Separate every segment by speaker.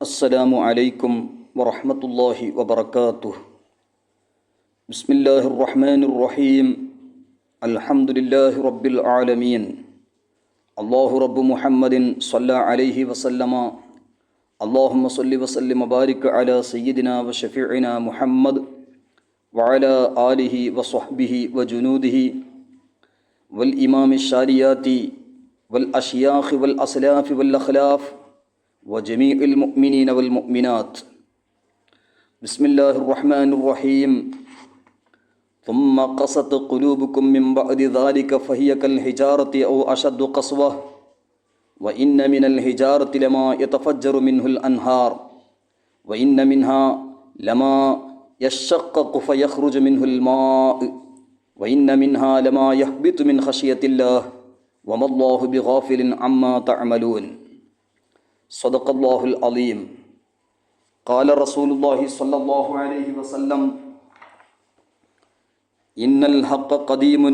Speaker 1: السلام عليكم ورحمة الله وبركاته. بسم الله الرحمن الرحيم. الحمد لله رب العالمين. الله رب محمد صلى عليه وسلم. اللهم صل وسلم وبارك على سيدنا وشفيعنا محمد وعلى آله وصحبه وجنوده والإمام الشاريات والأشياخ والأسلاف والأخلاف وجميع المؤمنين والمؤمنات. بسم الله الرحمن الرحيم. ثم قست قلوبكم من بعد ذلك فهي كالحجارة أو أشد قسوة وإن من الحجارة لما يتفجر منه الأنهار وإن منها لما يشقق فيخرج منه الماء وإن منها لما يهبط من خشية الله وما الله بغافل عما تعملون. صدق الله العظيم. قال رسول الله صلى الله عليه وسلم: إن الحق قديم.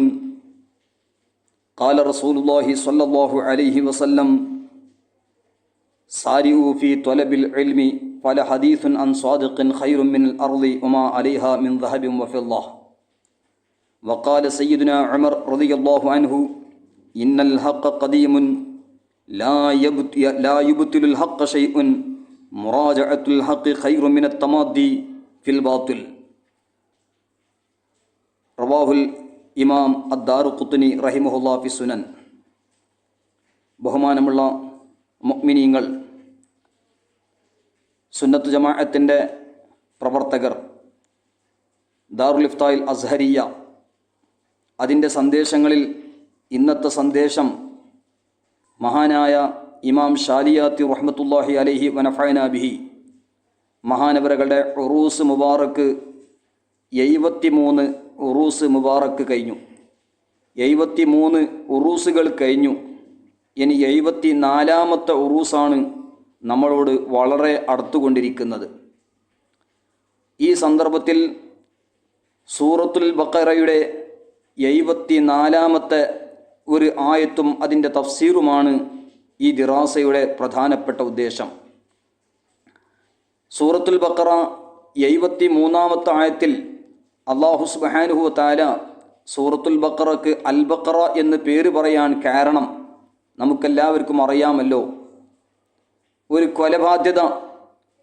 Speaker 1: قال رسول الله صلى الله عليه وسلم: سارعوا في طلب العلم فلحديث عن صادق خير من الأرض وما عليها من ذهب وفضة. وقال سيدنا عمر رضي الله عنه: إن الحق قديم لا يبطل الحق شيء مراجعة الحق خير من التمادي في الباطل. റവാഹുൽ ഇമാം അദ്ദാറുഖുത്നി റഹിമഹുല്ലാ ഫി സുനൻ. ബഹുമാനമുള്ള മുഅ്മിനീങ്ങൾ, സുന്നത്ത് ജമാഅത്തിൻ്റെ പ്രവർത്തകർ, ദാറുൽ ഇഫ്തായിൽ അസ്ഹരിയ, അതിൻ്റെ സന്ദേശങ്ങളിൽ ഇന്നത്തെ സന്ദേശം മഹാനായ ഇമാം ഷാലിയാത്തി റഹ്മത്തുള്ളാഹി അലൈഹി വനഫഅനാ ബിഹി മഹാനവറുകളുടെ ഉറൂസ് മുബാറക്ക് 73 ഉറൂസ് മുബാറക്ക് കഴിഞ്ഞു. 73 ഉറൂസുകൾ കഴിഞ്ഞു. ഇനി 74ാമത്തെ ഉറൂസാണ് നമ്മളോട് വളരെ അടുത്തുകൊണ്ടിരിക്കുന്നത്. ഈ സന്ദർഭത്തിൽ സൂറത്തുൽ ബഖറയുടെ 74ാമത്തെ ഒരു ആയത്തും അതിൻ്റെ തഫ്സീറുമാണ് ഈ ദിറാസയുടെ പ്രധാനപ്പെട്ട ഉദ്ദേശം. സൂറത്തുൽ ബഖറ 73ാമത്തെ ആയത്തിൽ അല്ലാഹു സുബ്ഹാനഹു വ തആല സൂറത്തുൽ ബഖറക്ക് അൽ ബഖറ എന്ന് പേര് പറയാൻ കാരണം നമുക്കെല്ലാവർക്കും അറിയാമല്ലോ. ഒരു കൊലബാധ്യത,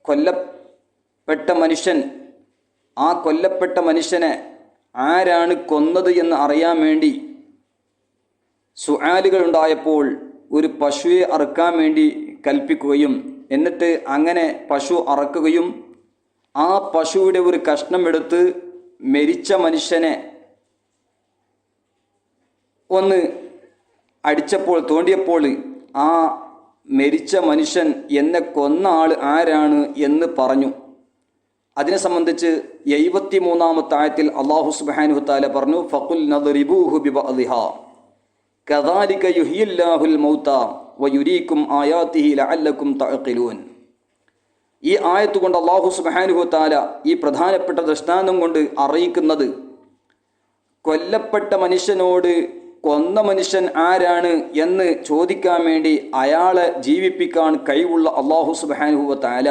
Speaker 1: കൊല്ലപ്പെട്ട മനുഷ്യൻ, ആ കൊല്ലപ്പെട്ട മനുഷ്യനെ ആരാണ് കൊന്നത് എന്ന് അറിയാൻ വേണ്ടി സുആലുകൾ ഉണ്ടായപ്പോൾ ഒരു പശുവെ അറുക്കാൻ വേണ്ടി കൽപ്പിക്കുകയും എന്നിട്ട് അങ്ങനെ പശു അറക്കുകയും ആ പശുവിടെ ഒരു കഷ്ണം എടുത്ത് മരിച്ച മനുഷ്യനെ ഒന്ന് അടിച്ചപ്പോൾ, തോണ്ടിയപ്പോൾ ആ മരിച്ച മനുഷ്യൻ എന്നെ കൊന്ന ആൾ ആരാണ് എന്ന് പറഞ്ഞു. അതിനെ സംബന്ധിച്ച് 73ാമത്തെ ആയത്തിൽ അല്ലാഹു സുബ്ഹാനഹു വ തആല പറഞ്ഞു: ഫഖുൽ നദ്രിബൂഹു ബിബഅദിഹാ കദാലിക യുഹ്യില്ലാഹുൽ മൗത വയുരീകും ആയാതിഹി ലഅല്ലകും തഅഖിലൂൻ. ഈ ആയത്ത് കൊണ്ട് അല്ലാഹു സുബ്ഹാനഹു വ തആല ഈ പ്രധാനപ്പെട്ട ദൃഷ്ടാന്തം കൊണ്ട് അറിയിക്കുന്നത്, കൊല്ലപ്പെട്ട മനുഷ്യനോട് കൊന്ന മനുഷ്യൻ ആരാണ് എന്ന് ചോദിക്കാൻ വേണ്ടി അയാളെ ജീവിപ്പിക്കാൻ കഴിവുള്ള അല്ലാഹു സുബ്ഹാനഹു വ തആല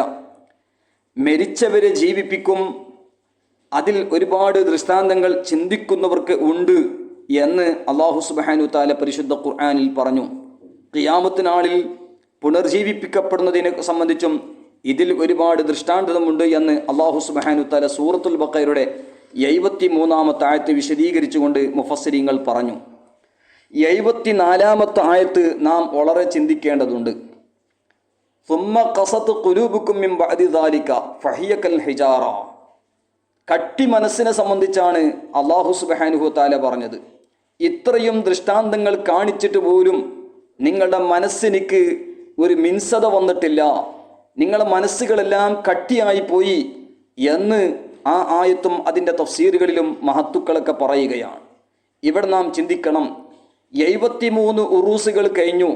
Speaker 1: മരിച്ചവരെ ജീവിപ്പിക്കും. അതിൽ ഒരുപാട് ദൃഷ്ടാന്തങ്ങൾ ചിന്തിക്കുന്നവർക്ക് ഉണ്ട് എന്ന് അല്ലാഹു സുബ്ഹാനഹു വ തആല പരിശുദ്ധ ഖുർആനിൽ പറഞ്ഞു. ഖിയാമത്ത് നാളിൽ പുനർജീവിപ്പിക്കപ്പെടുന്നതിനെ സംബന്ധിച്ചും ഇതിൽ ഒരുപാട് ദൃഷ്ടാന്തമുണ്ട് എന്ന് അല്ലാഹു സുബ്ഹാനഹു വ തആല സൂറത്തുൽ ബഖറയുടെ 73ാമത്തെ ആയത്ത് വിശദീകരിച്ചുകൊണ്ട് മുഫസ്സിരീങ്ങൾ പറഞ്ഞു. 74ാമത്തെ ആയത്ത് നാം വളരെ ചിന്തിക്കേണ്ടതുണ്ട്. സുമ്മ ഖസത് ഖുലൂബുക്കും മിൻ ബഅദി ദാലിക ഫഹിയ കൽ ഹിജാറ. കട്ടി മനസ്സിനെ സംബന്ധിച്ചാണ് അല്ലാഹു സുബ്ഹാനഹു വ തആല പറഞ്ഞത്. ഇത്രയും ദൃഷ്ടാന്തങ്ങൾ കാണിച്ചിട്ട് പോലും നിങ്ങളുടെ മനസ്സിനിക്ക് ഒരു മിൻസത വന്നിട്ടില്ല, നിങ്ങളുടെ മനസ്സുകളെല്ലാം കട്ടിയായി പോയി എന്ന് ആ ആയത്തും അതിൻ്റെ തഫ്സീറുകളിലും മഹത്തുക്കളൊക്കെ പറയുകയാണ്. ഇവിടെ നാം ചിന്തിക്കണം, 73 ഉറൂസുകൾ കഴിഞ്ഞു.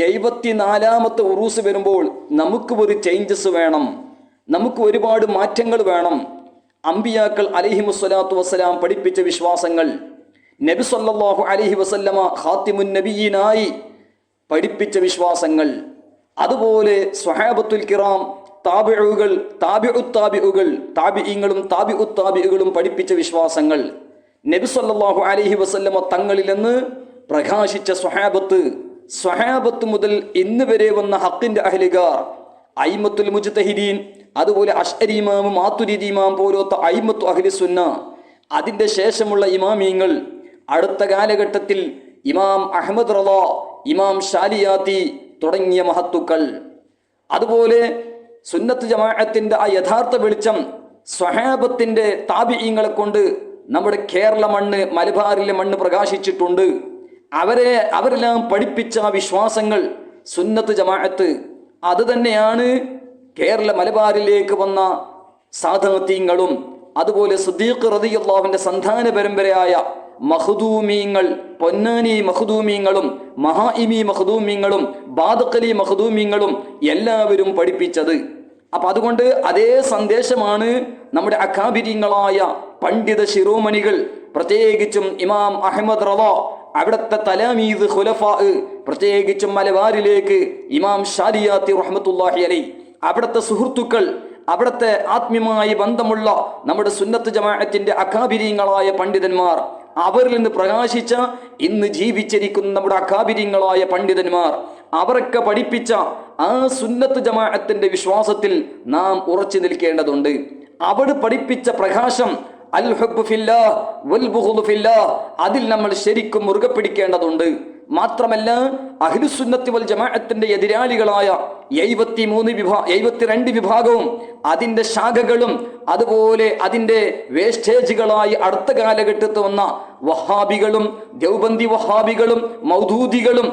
Speaker 1: 74ാമത്തെ ഉറൂസ് വരുമ്പോൾ നമുക്ക് ഒരു ചേഞ്ചസ് വേണം, നമുക്ക് ഒരുപാട് മാറ്റങ്ങൾ വേണം. അമ്പിയാക്കൾ അലൈഹിമുസ്സലാത്തു വസ്സലാം പഠിപ്പിച്ച വിശ്വാസങ്ങൾ, നബി സല്ലല്ലാഹു അലൈഹി വസല്ലമ ഖാത്തിമുൻ നബിയീനായി പഠിപ്പിച്ച വിശ്വാസങ്ങൾ, അതുപോലെ സ്വഹാബത്തുൽ കിറാം താബിഉകൾ, താബിഈങ്ങളും താബിഉത്താബിഉകളും പഠിപ്പിച്ച വിശ്വാസങ്ങൾ, നബി സല്ലല്ലാഹു അലൈഹി വസല്ലമ തങ്ങളിൽ നിന്ന് പ്രകാശിച്ച സ്വഹാബത്ത് മുതൽ ഇന്ന് വരെ വന്ന ഹക്കിന്റെ അഹ്ലുകാർ, അയിമത്തുൽ മുജ്തഹിദീൻ, അതുപോലെ അശ്അരി ഇമാം, മാതുരിദി ഇമാം പോലത്തെ അയിമത്തു അഹ്ലി സുന്ന, അതിൻ്റെ ശേഷമുള്ള ഇമാമീങ്ങൾ, അടുത്ത കാലഘട്ടത്തിൽ ഇമാം അഹ്മദ് റള, ഇമാം ഷാലിയാത്തി തുടങ്ങിയ മഹത്തുക്കൾ. അതുപോലെ സുന്നത്ത് ജമാഅത്തിന്റെ ആ യഥാർത്ഥ വെളിച്ചം സ്വഹാബത്തിന്റെ താബിഈങ്ങളെ കൊണ്ട് നമ്മുടെ കേരള മണ്ണ്, മലബാറിലെ മണ്ണ് പ്രകാശിച്ചിട്ടുണ്ട്. അവരെല്ലാം പഠിപ്പിച്ച വിശ്വാസങ്ങൾ സുന്നത്ത് ജമാഅത്ത്, അത് തന്നെയാണ് കേരള മലബാറിലേക്ക് വന്ന സാദാത്യങ്ങളും അതുപോലെ സിദ്ദീഖ് റളിയല്ലാഹുവിന്റെ സന്താന പരമ്പരയായ മഖ്ദൂമീങ്ങൾ, പൊന്നാനി മഖ്ദൂമീങ്ങളും മഹാഇമി മഖ്ദൂമീങ്ങളും ബാദഖലി മഖ്ദൂമീങ്ങളും എല്ലാവരും പഠിപ്പിച്ചത്. അപ്പൊ അതുകൊണ്ട് അതേ സന്ദേശമാണ് നമ്മുടെ അക്കാബിരിങ്ങളായ പണ്ഡിത ശിരോമണികൾ, പ്രത്യേകിച്ചും ഇമാം അഹ്മദ് റള, അവിടുത്തെ തലാമീദ് ഖുലഫാ, പ്രത്യേകിച്ചും മലബാറിലേക്ക് ഇമാം ഷാലിയാത്തി റഹ്മത്തുള്ളാഹി അലൈഹി, അവിടുത്തെ സുഹൃത്തുക്കൾ, അവിടുത്തെ ആത്മീയമായി ബന്ധമുള്ള നമ്മുടെ സുന്നത്ത് ജമാഅത്തിന്റെ അക്കാബിരിങ്ങളായ പണ്ഡിതന്മാർ, അവരിൽ നിന്ന് പ്രകാശിച്ച ഇന്ന് ജീവിച്ചിരിക്കുന്ന നമ്മുടെ അക്കാബിരിങ്ങളായ പണ്ഡിതന്മാർ, അവരൊക്കെ പഠിപ്പിച്ച ആ സുന്നത്ത് ജമാഅത്തിന്റെ വിശ്വാസത്തിൽ നാം ഉറച്ചു നിൽക്കേണ്ടതുണ്ട്. അവർ പഠിപ്പിച്ച പ്രകാശം അൽ ഹുബ്ബു ഫില്ലാഹ് വൽ ബുഗ്ദു ഫില്ലാഹ്, അതിൽ നമ്മൾ ശരിക്കും മുറുകെ പിടിക്കേണ്ടതുണ്ട്. മാത്രമല്ല അഹ്ലുസുന്നത്തി വൽ ജമാഅത്തിന്റെ എതിരാളികളായ 72 വിഭാഗവും അതിന്റെ ശാഖകളും അതുപോലെ അതിന്റെ വേസ്റ്റേജുകളായി അടുത്ത കാലഘട്ടത്തിൽ വന്ന വഹാബികളും ദേവബന്ദി വഹാബികളും മൗദൂദികളും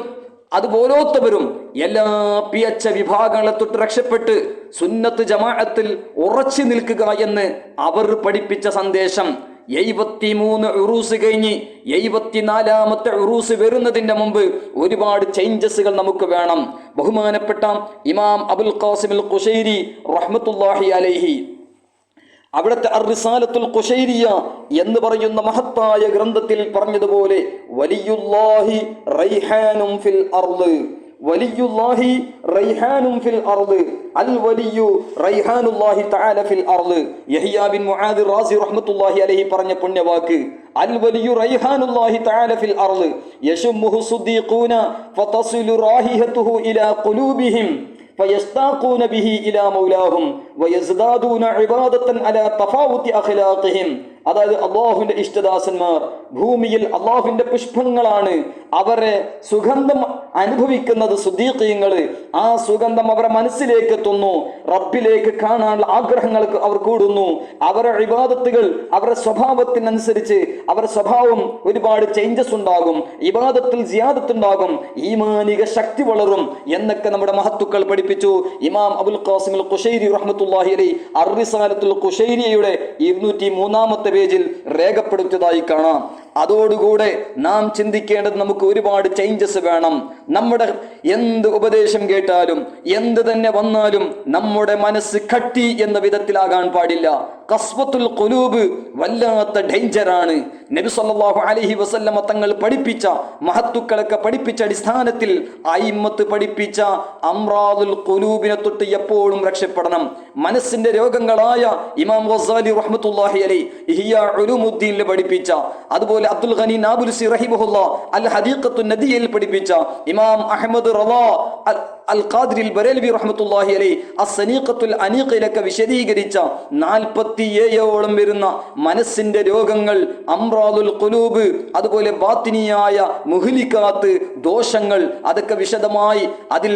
Speaker 1: അതുപോലോത്തവരും എല്ലാ പിയച്ച വിഭാഗങ്ങളെ തൊട്ട് രക്ഷപ്പെട്ട് സുന്നത്ത് ജമാഅത്തിൽ ഉറച്ചു നിൽക്കുക എന്ന് അവർ പഠിപ്പിച്ച സന്ദേശം 73 ഉറൂസ് കഴിഞ്ഞ് 74ാമത്തെ ഉറൂസ് വരുന്നതിന്റെ മുമ്പ് ഒരുപാട് ചേഞ്ചസുകൾ നമുക്ക് വേണം. ബഹുമാനപ്പെട്ട ഇമാം അബുൽ ഖാസിം അൽ ഖുശൈരി റഹ്മത്തുള്ളാഹി അലൈഹി, അവിടുത്തെ അർറിസാലത്തുൽ ഖുശൈരിയ എന്ന് പറയുന്ന മഹത്തായ ഗ്രന്ഥത്തിൽ പറഞ്ഞതുപോലെ വലിയുല്ലാഹി റൈഹാനും ഫിൽ അർള്, വലിയുല്ലാഹി റൈഹാനും ഫിൽ അർള്, അൽ വലിയു റൈഹാനുല്ലാഹി തആല ഫിൽ അർള്. യഹ്യ ബിൻ മുആദ് റാസി റഹ്മത്തുള്ളാഹി അലൈഹി പറഞ്ഞ പുണ്യവാക്ക്, അൽ വലിയു റൈഹാനുല്ലാഹി തആല ഫിൽ അർള് യശുമുഹു സുദ്ദീഖൂന ഫതസിലു റാഹിഹതുഹു ഇലാ ഖുലൂബിഹിം فيستاقون به إلى مولاهم ويزدادون عبادة على تفاوت أخلاقهم. അതായത് അള്ളാഹുവിന്റെ ഇഷ്ടദാസന്മാർ ഭൂമിയിൽ അള്ളാഹുവിന്റെ പുഷ്പങ്ങളാണ്, അവരെ സുഗന്ധം അനുഭവിക്കുന്നത് സുദ്ദീഖീങ്ങള്. ആ സുഗന്ധം അവരുടെ മനസ്സിലേക്ക് എത്തുന്നു, റബ്ബിലേക്ക് കാണാനുള്ള ആഗ്രഹങ്ങൾക്ക് അവർ കൂടുന്നു. അവരുടെ ഇബാദത്തുകൾ അവരുടെ സ്വഭാവത്തിനനുസരിച്ച് അവരുടെ സ്വഭാവം ഒരുപാട് ചേഞ്ചസ് ഉണ്ടാകും, ഇബാദത്തിൽ സിയാദത്തുണ്ടാകും, ഈമാനിക ശക്തി വളരും എന്നൊക്കെ നമ്മുടെ മഹത്തുക്കൾ പഠിപ്പിച്ചു. ഇമാം അബുൽ ഖാസിം അൽ ഖുശൈരി റഹ്മത്തുള്ളാഹി അലൈഹി അർറിസാലത്തുൽ ഖുശൈരിയയുടെ 203ാമത്തെ പേജിൽ രേഖപ്പെടുത്തിയതായി കാണാം. അതോടുകൂടെ നാം ചിന്തിക്കേണ്ടത് നമുക്ക് ഒരുപാട് ചേഞ്ചസ് വേണം. നമ്മുടെ എന്ത് ഉപദേശം കേട്ടാലും എന്ത് തന്നെ വന്നാലും നമ്മുടെ മനസ്സ് കട്ടി എന്ന വിധത്തിലാകാൻ പാടില്ല. ഖസ്വത്തുൽ ഖുലൂബ് വല്ലാത്ത ഡേഞ്ചറാണ്. നബി സല്ലല്ലാഹു അലൈഹി വസല്ലമ തങ്ങൾ പഠിപ്പിച്ച മഹത്തുക്കളൊക്കെ പഠിപ്പിച്ച അടിസ്ഥാനത്തിൽ അയിമ്മത്ത് പഠിപ്പിച്ച അംറാദുൽ ഖുലൂബിനെ തൊട്ട് എപ്പോഴും രക്ഷപ്പെടണം. മനസ്സിന്റെ രോഗങ്ങളായ ഇമാം ഗസാലി റഹ്മത്തുള്ളാഹി അലൈഹി ഇഹ്യാ ഉലൂമുദ്ദീനിൽ പഠിപ്പിച്ച, അതുപോലെ അബ്ദുൽ ഗനി നാബുൽസി റഹിമഹുല്ലാഹ് അൽ ഹദീഖത്തുൻ നദിയയിൽ പഠിപ്പിച്ച, ഇമാം അഹ്മദ് റളാ അൽ ഖാദിരി അൽ ബറേലവി റഹ്മത്തുള്ളാഹി അലൈഹി അസ്സനീഖത്തുൽ അനീഖയിലൊക്കെ വിശദീകരിച്ച 47ഓളം വരുന്ന മനസ്സിന്റെ രോഗങ്ങൾ, അംറാദുൽ ഖുലൂബ്, അതുപോലെ ബാത്തിനിയായ മുഹ്ലികാത്ത് ദോഷങ്ങൾ, അതൊക്കെ വിശദമായി അതിൽ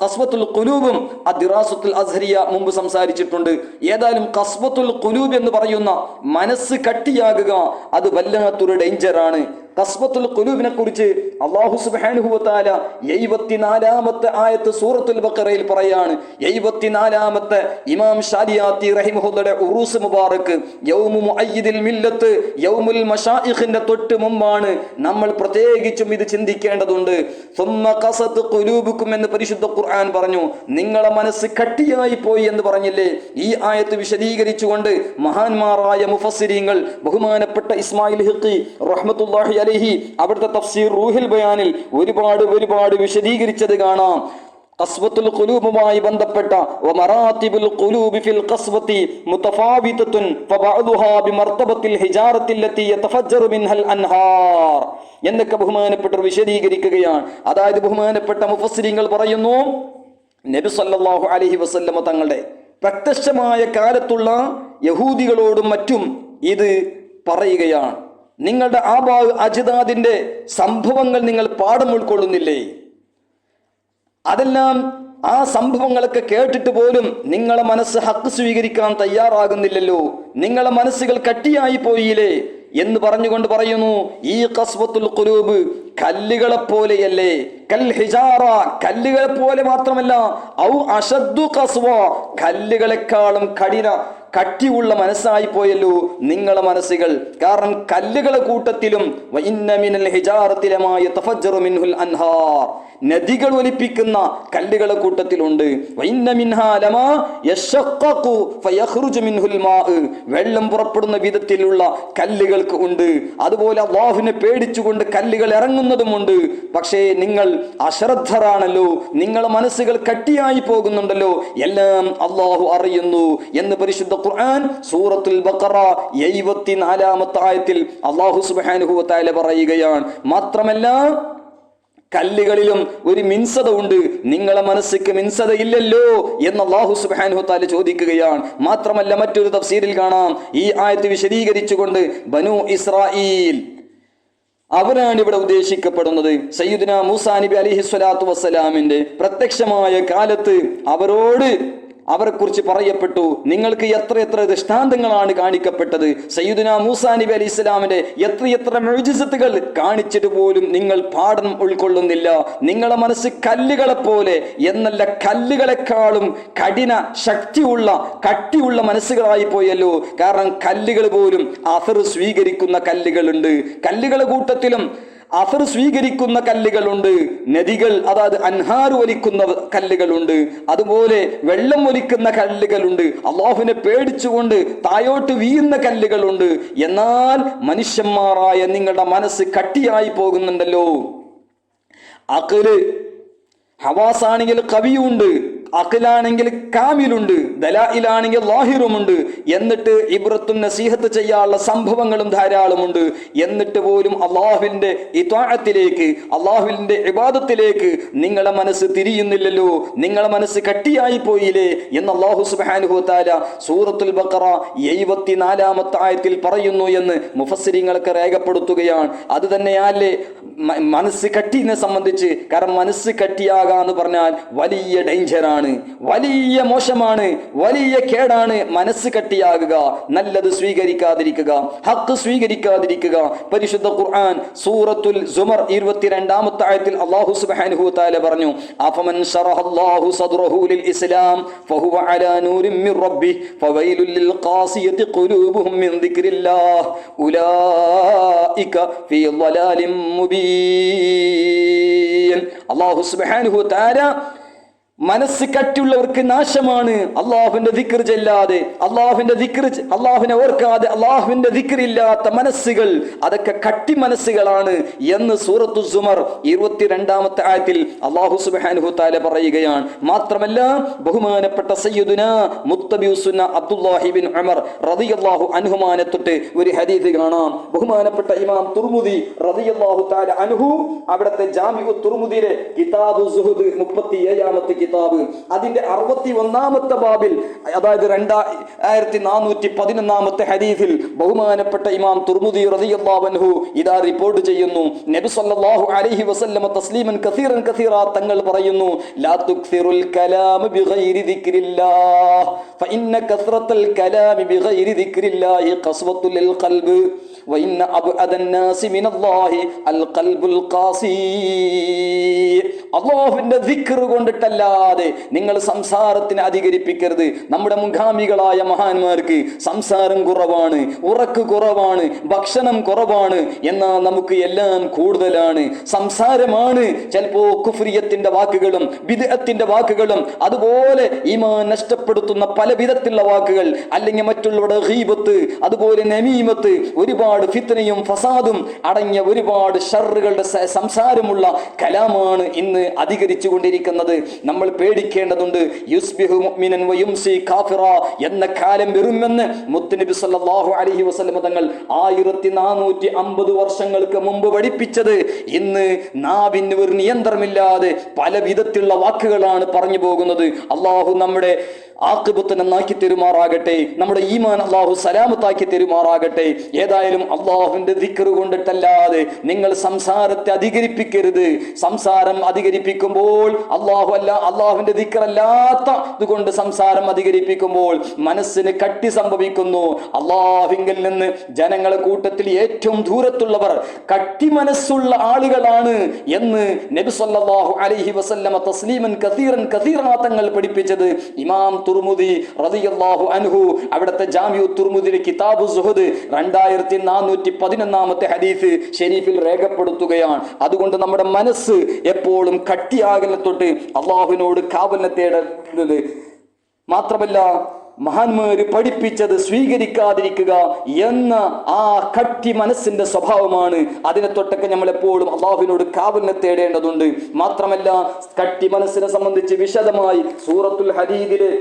Speaker 1: ഖസ്വത്തുൽ ഖുലൂബും അദ്ദിറാസത്തുൽ അസ്ഹരിയ മുമ്പ് സംസാരിച്ചിട്ടുണ്ട്. ഏതായാലും ഖസ്വത്തുൽ ഖുലൂബ് എന്ന് പറയുന്ന മനസ്സ് കട്ടിയാകുക അത് വല്ലാത്തൊരു ഡേഞ്ചറാണ്. ഖസ്വത്തുൽ ഖുലൂബിനെ കുറിച്ച് അല്ലാഹു സുബ്ഹാനഹു വ തആല 74ാമത്തെ ആയത്ത് സൂറത്തുൽ ബഖറയിൽ പറയാണ്. 74ാമത്തെ ഇമാം ഷാലിയാത്തി റഹിമഹുള്ളയുടെ ഉറൂസ് മുബാറക്ക് യൗമു മുഅയ്യിദിൽ മില്ലത്ത്, യൗമുൽ മശായിഖിന്റെ തൊട്ട് മുമ്പാണ് നമ്മൾ പ്രത്യേകിച്ചും ഇത് ചിന്തിക്കേണ്ടതുണ്ട്. സുമ്മ ഖസത് ഖുലൂബുക്കും എന്ന് പരിശുദ്ധ ഖുർആൻ പറഞ്ഞു. നിങ്ങളെ മനസ്സ് കട്ടിയായി പോയി എന്ന് പറഞ്ഞില്ലേ? ഈ ആയത്ത് വിശദീകരിച്ചുകൊണ്ട് മഹാന്മാരായ മുഫസ്സിരീങ്ങൾ ബഹുമാനപ്പെട്ട ഇസ്മായിൽ ഹിഖി റഹ്മത്തുള്ളാഹി അലൈഹി അവിടുത്തെ തഫ്സീർ റൂഹിൽ ബയാനിൽ ഒരുപാട് വിശദീകരിച്ചത് കാണാം. ഖസ്വത്തുൽ ഖുലൂബുമായി ബന്ധപ്പെട്ട വമറാത്തിബുൽ ഖുലൂബി ഫിൽ ഖസ്വതി മുതഫാവിതത്തുൻ ഫബഅദുഹാ ബിമർതബത്തിൽ ഹിജാറത്തില്ലതി യതഫജ്ജറു മിൻഹൽ അൻഹാർ എന്നൊക്കെ ബഹുമാനപ്പെട്ടവർ വിശദീകരിക്കുകയാണ്. അതായത് ബഹുമാനപ്പെട്ട മുഫസ്സിരീങ്ങൾ പറയുന്നു, നബി സല്ലല്ലാഹു അലൈഹി വസല്ലമ തങ്ങളുടെ പ്രത്യക്ഷമായ കാലത്തുള്ള യഹൂദികളോടും മറ്റും ഇത് പറയുകയാണ്. നിങ്ങളുടെ ആബാ അജ്ദാദിന്റെ സംഭവങ്ങൾ നിങ്ങൾ പാഠം ഉൾക്കൊള്ളുന്നില്ലേ? അതെല്ലാം ആ സംഭവങ്ങളൊക്കെ കേട്ടിട്ട് പോലും നിങ്ങളെ മനസ്സ് ഹക്ക് സ്വീകരിക്കാൻ തയ്യാറാകുന്നില്ലല്ലോ, നിങ്ങളെ മനസ്സുകൾ കട്ടിയായി പോയില്ലേ എന്ന് പറഞ്ഞുകൊണ്ട് പറയുന്നു, ഈ ഖസ്വത്തുൽ ഖുലൂബ് കല്ലുകളെ പോലെയല്ലേ, കൽ ഹിജാറ കല്ലുകളെ പോലെ മാത്രമല്ല, ഔ അശദ്ദു ഖസ്വ കല്ലുകളെക്കാളും കട്ടിയുള്ള മനസ്സായി പോയല്ലോ നിങ്ങളെ മനസ്സുകൾ. കാരണം കല്ലുകളെ കൂട്ടത്തിലും വഇന്ന മിനൽ ഹിജാറത്തി ലമാ യതഫജ്ജറു മിൻഹുൽ അൻഹാർ നദികൾ ഒലിപ്പിക്കുന്ന കല്ലുകളെ കൂട്ടത്തിലുണ്ട്. വഇന്ന മിൻഹാ ലമാ യശഖഖു ഫയഖ്റുജു മിൻഹുൽ മാ വെള്ളം പുറപ്പെടുന്ന വിധത്തിലുള്ള കല്ലുകൾക്ക് ഉണ്ട്. അതുപോലെ അല്ലാഹുവിനെ പേടിച്ചുകൊണ്ട് കല്ലുകൾ ഇറങ്ങുന്നതുമുണ്ട്. പക്ഷേ നിങ്ങൾ അശ്രദ്ധരാണല്ലോ, നിങ്ങളെ മനസ്സുകൾ കട്ടിയായി പോകുന്നുണ്ടല്ലോ, എല്ലാം അല്ലാഹു അറിയുന്നു എന്ന് പരിശുദ്ധ ഖുർആൻ സൂറത്തുൽ ബഖറ 74-ാമത്തെ ആയത്തിൽ അല്ലാഹു സുബ്ഹാനഹു വ തആല പറയുകയാണ്. മാത്രമല്ല കല്ലുകളിലും ഒരു മിൻസത ഉണ്ട്, നിങ്ങളെ മനസ്സിക്ക് മിൻസത ഇല്ലല്ലോ എന്ന് അല്ലാഹു സുബ്ഹാനഹു വ തആല ചോദിക്കുകയാണ്. മാത്രമല്ല മറ്റൊരു തഫ്സീരിൽ കാണാം, ഈ ആയത്ത് വിശദീകരിച്ചുകൊണ്ട് ബനൂ ഇസ്രായീൽ അവരാണ് ഇവിടെ ഉദ്ദേശിക്കപ്പെടുന്നത്. സയ്യിദുനാ മൂസാ നബി അലൈഹിസ്സലാത്തു വസ്സലാമിന്റെ പ്രത്യക്ഷമായ കാലത്ത് അവരെ കുറിച്ച് പറയപ്പെട്ടു, നിങ്ങൾക്ക് എത്ര ദൃഷ്ടാന്തങ്ങളാണ് കാണിക്കപ്പെട്ടത്. സയ്യിദുനാ മൂസാ നബി അലൈഹി സ്വലാമിന്റെ എത്ര മുഅ്ജിസത്തുകൾ കാണിച്ചിട്ട് പോലും നിങ്ങൾ പാഠം ഉൾക്കൊള്ളുന്നില്ല. നിങ്ങളെ മനസ്സ് കല്ലുകളെ പോലെ എന്നല്ല, കല്ലുകളെക്കാളും കട്ടിയുള്ള മനസ്സുകളായി പോയല്ലോ. കാരണം കല്ലുകൾ പോലും അഥർ സ്വീകരിക്കുന്ന കല്ലുകളുണ്ട്, കല്ലുകളെ കൂട്ടത്തിലും അഥർ സ്വീകരിക്കുന്ന കല്ലുകളുണ്ട്. നദികൾ, അതായത് അൻഹാർ ഒലിക്കുന്ന കല്ലുകളുണ്ട്, അതുപോലെ വെള്ളം ഒലിക്കുന്ന കല്ലുകളുണ്ട്, അള്ളാഹുവിനെ പേടിച്ചുകൊണ്ട് തായോട്ട് വീഴുന്ന കല്ലുകളുണ്ട്. എന്നാൽ മനുഷ്യന്മാരായ നിങ്ങളുടെ മനസ്സ് കട്ടിയായി പോകുന്നുണ്ടല്ലോ. അഖ്ല് ഹവാസാണെങ്കിൽ കവിയുണ്ട്, അഖിലാണെങ്കിൽ കാമിലുണ്ട്, ദലായിലാണെങ്കിൽ ലാഹിറുമുണ്ട്. എന്നിട്ട് ഇബ്രത്തും നസീഹത്ത് ചെയ്യാനുള്ള സംഭവങ്ങളും ധാരാളമുണ്ട്. എന്നിട്ട് പോലും അള്ളാഹുവിന്റെ ഇത്വാഅത്തിലേക്ക്, അള്ളാഹുവിന്റെ ഇബാദത്തിലേക്ക് നിങ്ങളെ മനസ്സ് തിരിയുന്നില്ലല്ലോ, നിങ്ങളെ മനസ്സ് കട്ടിയായി പോയില്ലേ എന്ന് അല്ലാഹു സുബ്ഹാനഹു വ തആല സൂറത്തുൽ ബഖറ 74-ാമത്തെ ആയത്തിൽ പറയുന്നു എന്ന് മുഫസ്സിരീങ്ങൾക്ക് രേഖപ്പെടുത്തുകയാണ്. അത് തന്നെയല്ലേ മനസ്സ് കട്ടിനെ സംബന്ധിച്ച്. കാരണം മനസ്സ് കട്ടിയാകാന്ന് പറഞ്ഞാൽ വലിയ ഡേഞ്ചറാണ്, വലിയ മോശമാണ്, വലിയ കേടാണ് മനസ്സ് കട്ടിയാകുക, നല്ലത് സ്വീകരിക്കാതിരിക്കുക, ഹക്ക് സ്വീകരിക്കാതിരിക്കുക. പരിശുദ്ധ ഖുർആൻ സൂറത്തുൽ സുമർ 22-ാമത്തെ ആയത്തിൽ അല്ലാഹു സുബ്ഹാനഹു വ തആല പറഞ്ഞു, അഫമൻ ശറഹല്ലാഹു സദ്റഹു ലിൽ ഇസ്ലാം ഫഹുവ അലാ നൂരിൻ മിർ റബ്ബിഹി ഫവൈലുൽ ലിൽ ഖാസിയതി ഖുലൂബുഹും മിൻ ദിക്രില്ലാഹ് ഉലൈക ഫീ ളലാലിൻ മുബീൻ. അല്ലാഹു സുബ്ഹാനഹു വ തആല മനസ്സ് കട്ടിയുള്ളവർക്ക് നാശമാണ്. അള്ളാഹുവിന്റെ ദിക്ർ ചെല്ലാതെ, അള്ളാഹുവിനെ ഓർക്കാതെ, അള്ളാഹുവിന്റെ ദിക്റില്ലാത്ത മനസ്സുകൾ അതൊക്കെ കട്ടി മനസ്സുകളാണ് എന്ന് സൂറത്തു സുമർ 22-ാമത്തെ ആയത്തിൽ അല്ലാഹു സുബ്ഹാനഹു തആല പറയുകയാണ്. മാത്രമല്ല ബഹുമാനപ്പെട്ട സയ്യിദുനാ മുത്തബിഉസുന്ന അബ്ദുല്ലാഹി ബിൻ ഉമർ റളിയല്ലാഹു അൻഹുമാനെ തൊട്ട് ഒരു ഹദീസ് കാണാം. ബഹുമാനപ്പെട്ട ഇമാം തുർമുദി റളിയല്ലാഹു തആല അൻഹു അവിടുത്തെ ജാമിഉ തുർമുദിയിലെ കിതാബു സുഹുദ് 37-ാമത്തെ കിതാബ് അതിന്റെ 61-ാമത്തെ ബാബിൽ, അതായത് 2411-ാമത്തെ ഹദീസിൽ ബഹുമാനപ്പെട്ട ഇമാം തുർമുദി റളിയല്ലാഹു അൻഹു ഇതാ റിപ്പോർട്ട് ചെയ്യുന്നു, നബി സല്ലല്ലാഹു അലൈഹി വസല്ലം തസ്ലീമൻ കസീറൻ കസീറ തങ്ങൾ പറയുന്നു, ലാ തുക്സിറുൽ കലാമ ബിഗൈരി ദിക്രില്ലാഹ് ഫഇന്ന കസ്റത്തൽ കലാമി ബിഗൈരി ദിക്രില്ലാഹി ഖസ്വത്തുൽ ലിൽ ഖൽബ് വഇന്ന അബ്അദൻ നാസി മിനല്ലാഹി അൽ ഖൽബുൽ ഖാസി. അല്ലാഹുവിന്റെ ദിക്ർ കൊണ്ടിട്ടല്ലാതെ നിങ്ങൾ സംസാരത്തിന് അധികരിപ്പിക്കരുത്. നമ്മുടെ മുൻഗാമികളായ മഹാന്മാർക്ക് സംസാരം കുറവാണ്, ഉറക്ക് കുറവാണ്, ഭക്ഷണം കുറവാണ്, എന്നാൽ നമുക്ക് എല്ലാം കൂടുതലാണ്. സംസാരമാണ് ചിലപ്പോ കുഫ്രിയത്തിന്റെ വാക്കുകളും ബിദ്അത്തിന്റെ വാക്കുകളും അതുപോലെ ഈമാൻ നഷ്ടപ്പെടുത്തുന്ന പല വിധത്തിലുള്ള വാക്കുകൾ, അല്ലെങ്കിൽ മറ്റുള്ളവരുടെ ഗീബത്ത്, അതുപോലെ നമീമത്ത്, ഒരുപാട് ഫിത്നയും ഫസാദും അടങ്ങിയ ഒരുപാട് ഷർറുകളുടെ സംസാരമുള്ള കലാമാണ് ഇന്ന് അധികരിച്ചു കൊണ്ടിരിക്കുന്നത്. നമ്മുടെ നമ്മൾ പേടിക്കേണ്ടതുണ്ട്. യുസ്ബിഹു മുഅ്മിനൻ വയുംസി കാഫിറ എന്ന കാലം വരുമെന്ന് മുത്തുനബി സല്ലല്ലാഹു അലൈഹി വസല്ലം തങ്ങൾ 1450 വർഷങ്ങൾക്ക് മുമ്പ് പഠിപ്പിച്ചത് ഇന്ന് നാവിന് ഒരു നിയന്ത്രണമില്ലാതെ പല വിധത്തിലുള്ള വാക്കുകളാണ് പറഞ്ഞു പോകുന്നത്. അള്ളാഹു നമ്മുടെ ആഖിബത്ത് നന്നാക്കി തെരുമാറാകട്ടെ, നമ്മുടെ ഈമാൻ അള്ളാഹു സലാമത്താക്കി തെരുമാറാകട്ടെ. ഏതായാലും അള്ളാഹുവിന്റെ ദിക്ർ കൊണ്ടിട്ടല്ലാതെ നിങ്ങൾ സംസാരത്തെ അധികരിപ്പിക്കരുത്. സംസാരം അധികരിപ്പിക്കുമ്പോൾ അള്ളാഹുവിന്റെ ദിക്ർ അല്ലാത്ത ഇതുകൊണ്ട് സംസാരം അധികരിപ്പിക്കുമ്പോൾ മനസ്സിന് കട്ടി സംഭവിക്കുന്നു. അള്ളാഹുവിങ്കിൽ നിന്ന് ജനങ്ങളെ കൂട്ടത്തിൽ ഏറ്റവും ദൂരത്തുള്ളവർ കട്ടി മനസ്സുള്ള ആളുകളാണ് എന്ന് നബി സല്ലല്ലാഹു അലൈഹി വസല്ലമ തസ്ലീമൻ കസീറൻ കസീറാ തങ്ങൾ പഠിപ്പിച്ചത് ഇമാം തുർമുദി റളിയല്ലാഹു അൻഹു അവിടുത്തെ ജാമിഉ തുർമുദിയിലെ കിതാബു സുഹദ് 2411 ഹദീസ് ഷരീഫിൽ രേഖപ്പെടുത്തുകയാണ്. അതുകൊണ്ട് നമ്മുടെ മനസ്സ് എപ്പോഴും കട്ടിയാകലിനെ തൊട്ട് അള്ളാഹുവിനോട് കാവലിനെ തേടുന്നത് മാത്രമല്ല, മഹാന്മാര് പഠിപ്പിച്ചത് സ്വീകരിക്കാതിരിക്കുക എന്ന ആ കട്ടി മനസ്സിന്റെ സ്വഭാവമാണ്. അതിനെ തൊട്ടൊക്കെ നമ്മൾ എപ്പോഴും അള്ളാഹുവിനോട് കാവലിനെ തേടേണ്ടതുണ്ട്. മാത്രമല്ല, കട്ടി മനസ്സിനെ സംബന്ധിച്ച് വിശദമായി സൂറത്തുൽ ഹദീദിലെ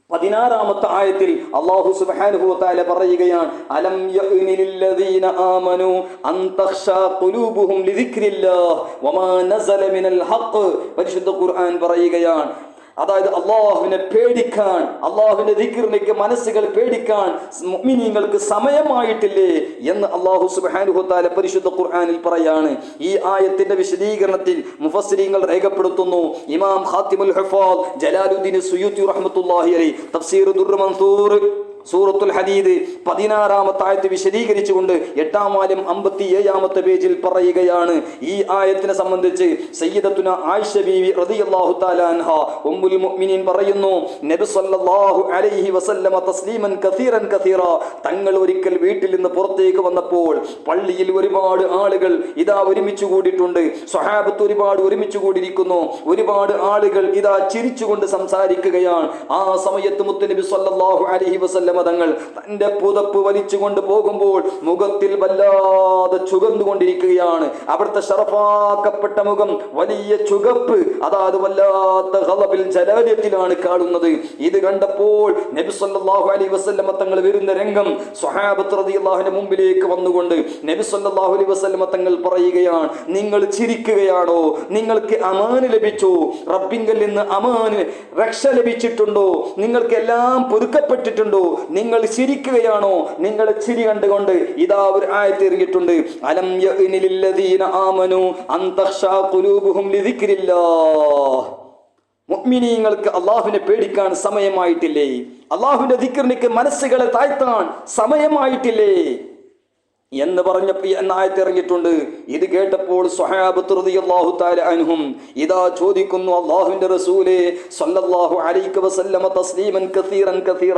Speaker 1: 16-ാമത്തെ ആയത്തിൽ അല്ലാഹു സുബ്ഹാനഹു വ തആല പറയുകയാണ്, അലം യഅ്നി ലില്ലദീന ആമനു അൻ തഖ്ശാ ഖുലൂബുഹും ലിദിക്രില്ലാഹ് വമാ നസല മിനൽ ഹഖ്. പരിശുദ്ധ ഖുർആൻ പറയുകയാണ്, അതായത് അള്ളാഹുവിനെ പേടിക്കാൻ, അള്ളാഹുവിന്റെ ദിക്റിലേക്ക് മനസ്സുകൾ പേടിക്കാൻ മുഅ്മിനീങ്ങൾക്ക് സമയമായിട്ടില്ലേ എന്ന് അല്ലാഹു സുബ്ഹാനഹു വ തആല പരിശുദ്ധ ഖുർആനിൽ പറയാണ്. ഈ ആയത്തിന്റെ വിശദീകരണത്തിൽ മുഫസ്സിരീങ്ങൾ രേഖപ്പെടുത്തുന്നു. ഇമാം ഖാത്തിമുൽ ഹുഫാദ് ജലാലുദ്ദീൻ സുയൂത്തി റഹ്മത്തുള്ളാഹി അലൈഹി തഫ്സീർ ദുർർ മൻസൂർ സൂറത്തുൽ ഹദീദ് 16-ാമത്തെ ആയത്ത് വിശദീകരിച്ചുകൊണ്ട് 8-ാം വാല്യം 57-ാമത്തെ പേജിൽ പറയുകയാണ്. ഈ ആയത്തിനെ സംബന്ധിച്ച് സയ്യിദത്തുന ആയിഷ ബീവി റളിയല്ലാഹു തആല അൻഹാ ഉമ്മുൽ മുഅ്മിനീൻ പറയുന്നു, നബി സല്ലല്ലാഹു അലൈഹി വസല്ലമ തസ്ലീമൻ കസീറൻ കസീറ തങ്ങൾ ഒരിക്കൽ വീട്ടിൽ നിന്ന് പുറത്തേക്ക് വന്നപ്പോൾ പള്ളിയിൽ ഒരുപാട് ആളുകൾ ഇതാ ഒരുമിച്ച് കൂടിയിട്ടുണ്ട്. സ്വഹാബത്ത് ഒരുപാട് ഒരുമിച്ച് കൂടിയിരിക്കുന്നു. ഒരുപാട് ആളുകൾ ഇതാ ചിരിച്ചുകൊണ്ട് സംസാരിക്കുകയാണ്. ആ സമയത്ത് മുത്തുനബി സല്ലല്ലാഹു അലൈഹി വസല്ലം തങ്ങൾ തന്റെ പുതപ്പ് വലിച്ചുകൊണ്ട് പോകുമ്പോൾ മുഖത്തിൽ വല്ലാതെ ചുകന്നുകൊണ്ടിരിക്കുകയാണ്. അവിടുത്തെ ശറഫാക്കപ്പെട്ട മുഖം വലിയ ചുകപ്പ്, അതായത് വല്ലാത്ത ഖളബിൽ ജലാലിയത്തിലാണ് കാണുന്നത്. ഇത് കണ്ടപ്പോൾ നബി സല്ലല്ലാഹു അലൈഹി വസല്ലം തങ്ങൾ വരുന്ന രംഗം സ്വഹാബത്ത് റളിയല്ലാഹു അൻഹു മുമ്പിലേക്ക് വന്നുകൊണ്ട് നബി സല്ലല്ലാഹു അലൈഹി വസല്ലം തങ്ങൾ പറയുകയാണ്, നിങ്ങൾ ചിരിക്കുകയാണോ? നിങ്ങൾക്ക് അമാന് ലഭിച്ചോ? റബ്ബിങ്കൽ നിന്ന് അമാന് രക്ഷ ലഭിച്ചിട്ടുണ്ടോ? നിങ്ങൾക്ക് എല്ലാം പൊറുക്കപ്പെട്ടിട്ടുണ്ടോ? നിങ്ങൾ ചിരിക്കുകയാണോ? നിങ്ങൾ ചിരി കണ്ടുകൊണ്ട് ഇതാ ഒരു ആയത്ത് ഇറങ്ങിയിട്ടുണ്ട്, അലം യഅ്നി ലില്ലദീന ആമനു അൻ തഖ്ശാ ഖുലൂബുഹും ലിദിക്രില്ലാഹ്. മുഅ്മിനീങ്ങൾക്ക് അല്ലാഹുവിനെ പേടിക്കാൻ സമയമായിട്ടില്ലേ? അല്ലാഹുവിന്റെ ദിക്റിലേക്ക് മനസ്സുകളെ താഴ്ത്താൻ സമയമായിട്ടില്ലേ എന്ന് പറഞ്ഞപ്പോൾ ആയത്ത് ഇറങ്ങിയിട്ടുണ്ട്. ഇത് കേട്ടപ്പോൾ സ്വഹാബത്ത് റളിയല്ലാഹു തആല അൻഹും ഇതാ ചോദിക്കുന്നു, അല്ലാഹുവിന്റെ റസൂലേ സ്വല്ലല്ലാഹു അലൈഹി വസല്ലമ തസ്ലീമൻ കസീറൻ കസീറ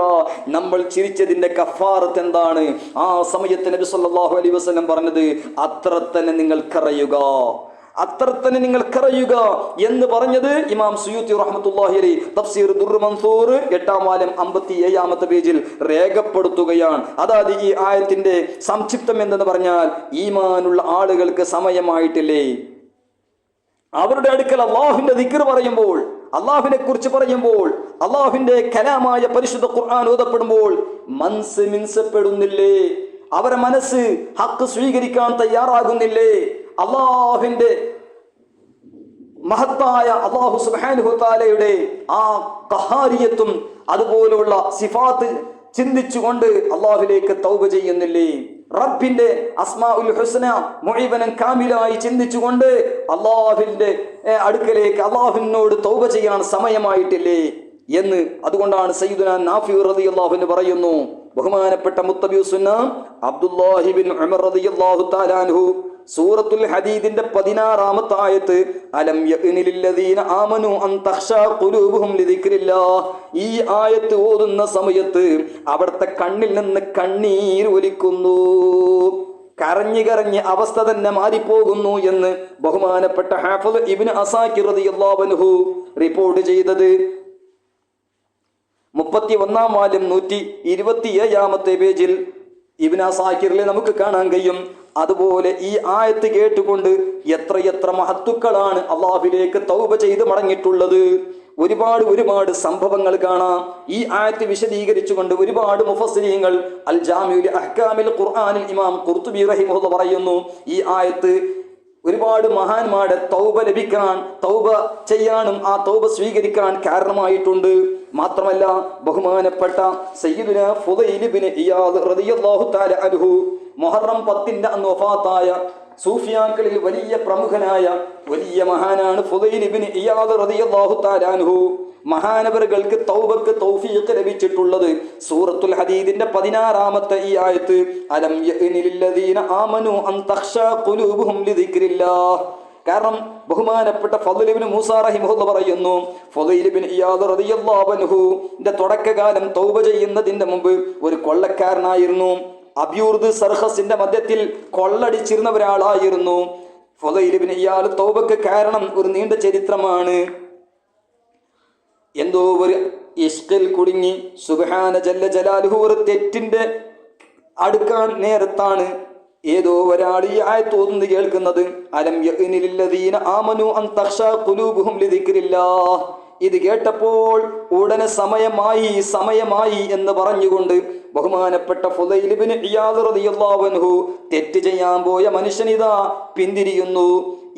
Speaker 1: നമ്മൾ ചിരിച്ചതിന്റെ കഫാറത്ത് എന്താണ്? ആ സമയത്ത് നബി സ്വല്ലല്ലാഹു അലൈഹി വസല്ലം പറഞ്ഞത്, അത്ര തന്നെ നിങ്ങൾക്കറിയുക, അത്ര തന്നെ നിങ്ങൾക്കറിയുക എന്ന് പറഞ്ഞത് ഇമാം സുയൂത്തി റഹ്മത്തുള്ളാഹി അലൈഹി തഫ്സീർ ദുർർ മൻസൂർ 8-ാം വാല്യം 57-ാമത്തെ പേജിൽ രേഖപ്പെടുത്തുകയാണ്. അതായത് ഈ ആയത്തിന്റെ സംക്ഷിപ്തം എന്തെന്ന് പറഞ്ഞാൽ, ഈമാനുള്ള ആളുകൾക്ക് സമയമായിട്ടില്ലേ? അവരുടെ അടുക്കൽ അള്ളാഹുവിന്റെ ദിക്ർ പറയുമ്പോൾ, അള്ളാഹുവിനെ കുറിച്ച് പറയുമ്പോൾ, അള്ളാഹുവിന്റെ കലാമായ പരിശുദ്ധ ഖുർആൻ ഓതപ്പെടുമ്പോൾ മനസ്സ് മിൻസപ്പെടുന്നില്ലേ? അവരുടെ മനസ്സ് ഹക്ക് സ്വീകരിക്കാൻ തയ്യാറാകുന്നില്ലേ? അള്ളാഹുവിന്റെ മഹത്തായ അല്ലാഹു സുബ്ഹാനഹു വ തആലയുടെ ആ ഖഹാരിയത്തും അതുപോലുള്ള സിഫാത്ത് ചിന്തിച്ചുകൊണ്ട് അള്ളാഹുവിലേക്ക് തൗബ ചെയ്യുന്നില്ലേ? റബ്ബിന്റെ അസ്മാഉൽ ഹുസ്ന മുഈബനൻ കാമിലായി ചിന്തിച്ചുകൊണ്ട് അള്ളാഹുവിന്റെ അടുക്കലേക്ക് അള്ളാഹുവിനോട് തൗബ ചെയ്യാൻ സമയമായിട്ടില്ലേ എന്ന്. അതുകൊണ്ടാണ് സയ്യിദുനാ നാഫി റളിയല്ലാഹു അൻഹു പറയുന്നു, ബഹുമാനപ്പെട്ട മുത്തബിഉസ് സുന്ന അബ്ദുല്ലാഹി ബിൻ ഉമർ റളിയല്ലാഹു തആല അൻഹു സൂറത്തുൽ ഹദീദിന്റെ 16-ാമത്തെ ആയത്ത്, അലം യഅ്നി ലില്ലദീന ആമനു അൻ തഖ്ശാ ഖുലൂബുഹും ലിദിക്രില്ലാഹ്, ഈ ആയത്ത് ഓതുന്ന സമയത്ത് അവിടുത്തെ കണ്ണിൽ നിന്ന് കണ്ണീർ ഒലിക്കുന്നു, കരഞ്ഞു കരഞ്ഞ് അവസ്ഥ തന്നെ മാറിപ്പോകുന്നു എന്ന് ബഹുമാനപ്പെട്ട ഹാഫിദ് ഇബ്നു അസാകിർ റളിയല്ലാഹു അൻഹു റിപ്പോർട്ട് ചെയ്തത് 31-ാം വാല്യം 127-ാമത്തെ പേജിൽ ഇബ്നു അസാക്കിറിൽ നമുക്ക് കാണാൻ കഴിയും. അതുപോലെ ഈ ആയത്ത് കേട്ടുകൊണ്ട് എത്രയെത്ര മഹത്തുക്കളാണ് അള്ളാഹുവിലേക്ക് തൗബ ചെയ്ത് മടങ്ങിയിട്ടുള്ളത്. ഒരുപാട് സംഭവങ്ങൾ കാണാം. ഈ ആയത്ത് വിശദീകരിച്ചുകൊണ്ട് ഒരുപാട് മുഫസ്സിരീങ്ങൾ അൽ ജാമിഉൽ അഹ്കാമിൽ ഖുർആനിൽ ഇമാം ഖുർത്തുബി റഹിമഹുല്ലാഹ് പറയുന്നു, ഈ ആയത്ത് ഒരുപാട് മഹാന്മാരുടെ തൗബ ലഭിക്കാൻ, തൗബ ചെയ്യാനും ആ തൗബ സ്വീകരിക്കാൻ കാരണമായിട്ടുണ്ട്. മാത്രമല്ല ബഹുമാനപ്പെട്ട സയ്യിദുനാ ഫുദൈൽ ഇബ്നു ഇയാദ് റളിയല്ലാഹു തആല അൻഹു മുഹറം 10 അന്ന് വഫാത്തായ സൂഫിയാക്കളിൽ വലിയ പ്രമുഖനായ വലിയ മഹാനാണ് ഫുദൈൽ ഇബ്നു ഇയാദ് റളിയല്ലാഹു തആല അൻഹു. മഹാനവറുകൾക്ക് തൗബക്ക് തൗഫീഖ് ലഭിച്ചിട്ടുള്ളത് സൂറത്തുൽ ഹദീദിന്റെ 16-ാമത്തെ ഈ ആയത്ത്, അലം യഅ്നിലില്ലദീന ആമനു അൻ തഖ്ശാ ഖുലൂബുഹും ലിദിക്രില്ലാഹ്. കാരണം ബഹുമാനപ്പെട്ട ഫദ്ൽ ഇബ്നു മൂസാ റഹിമഹുല്ലാഹ് പറയുന്നു, ഫുദൈൽ ഇബ്നു ഇയാദ് റളിയല്ലാഹു അൻഹുന്റെ തുടക്കകാലം തൗബ ചെയ്യുന്നതിന്റെ മുമ്പ് ഒരു കൊള്ളക്കാരനായിരുന്നു. അബ്യൂർദ് സർഹസിന്റെ മധ്യത്തിൽ കൊള്ളടിച്ചിരുന്ന ഒരാളായിരുന്നു ഫുദൈൽ ഇബ്നു ഇയാദ്. തൗബക്ക് കാരണം ഒരു നീണ്ട ചരിത്രമാണ്. എന്തോ ഒരു ഇഷ്കിൽ കുടുങ്ങി സുബ്ഹാന ജല്ല ജലാലുഹു ഒരു തെറ്റിന്റെ അടുക്കാൻ നേരത്താണ് ഏതോ ഒരാൾ ഈ ആയത്ത് ഓതുന്നത് കേൾക്കുന്നത്. അലം യഅ്നിലില്ലദീന ആമനു അൻ തഖ്ശാ ഖുലൂബുഹും ലിദിക്രില്ലാഹ്. ഇത് കേട്ടപ്പോൾ ഉടനെ സമയമായി എന്ന് പറഞ്ഞുകൊണ്ട് ബഹുമാനപ്പെട്ട ഫുദൈൽ ഇബ്നു ഇയാദ് റളിയല്ലാഹു അൻഹു തെറ്റ് ചെയ്യാൻ പോയ മനുഷ്യനിതാ പിന്തിരിയുന്നു.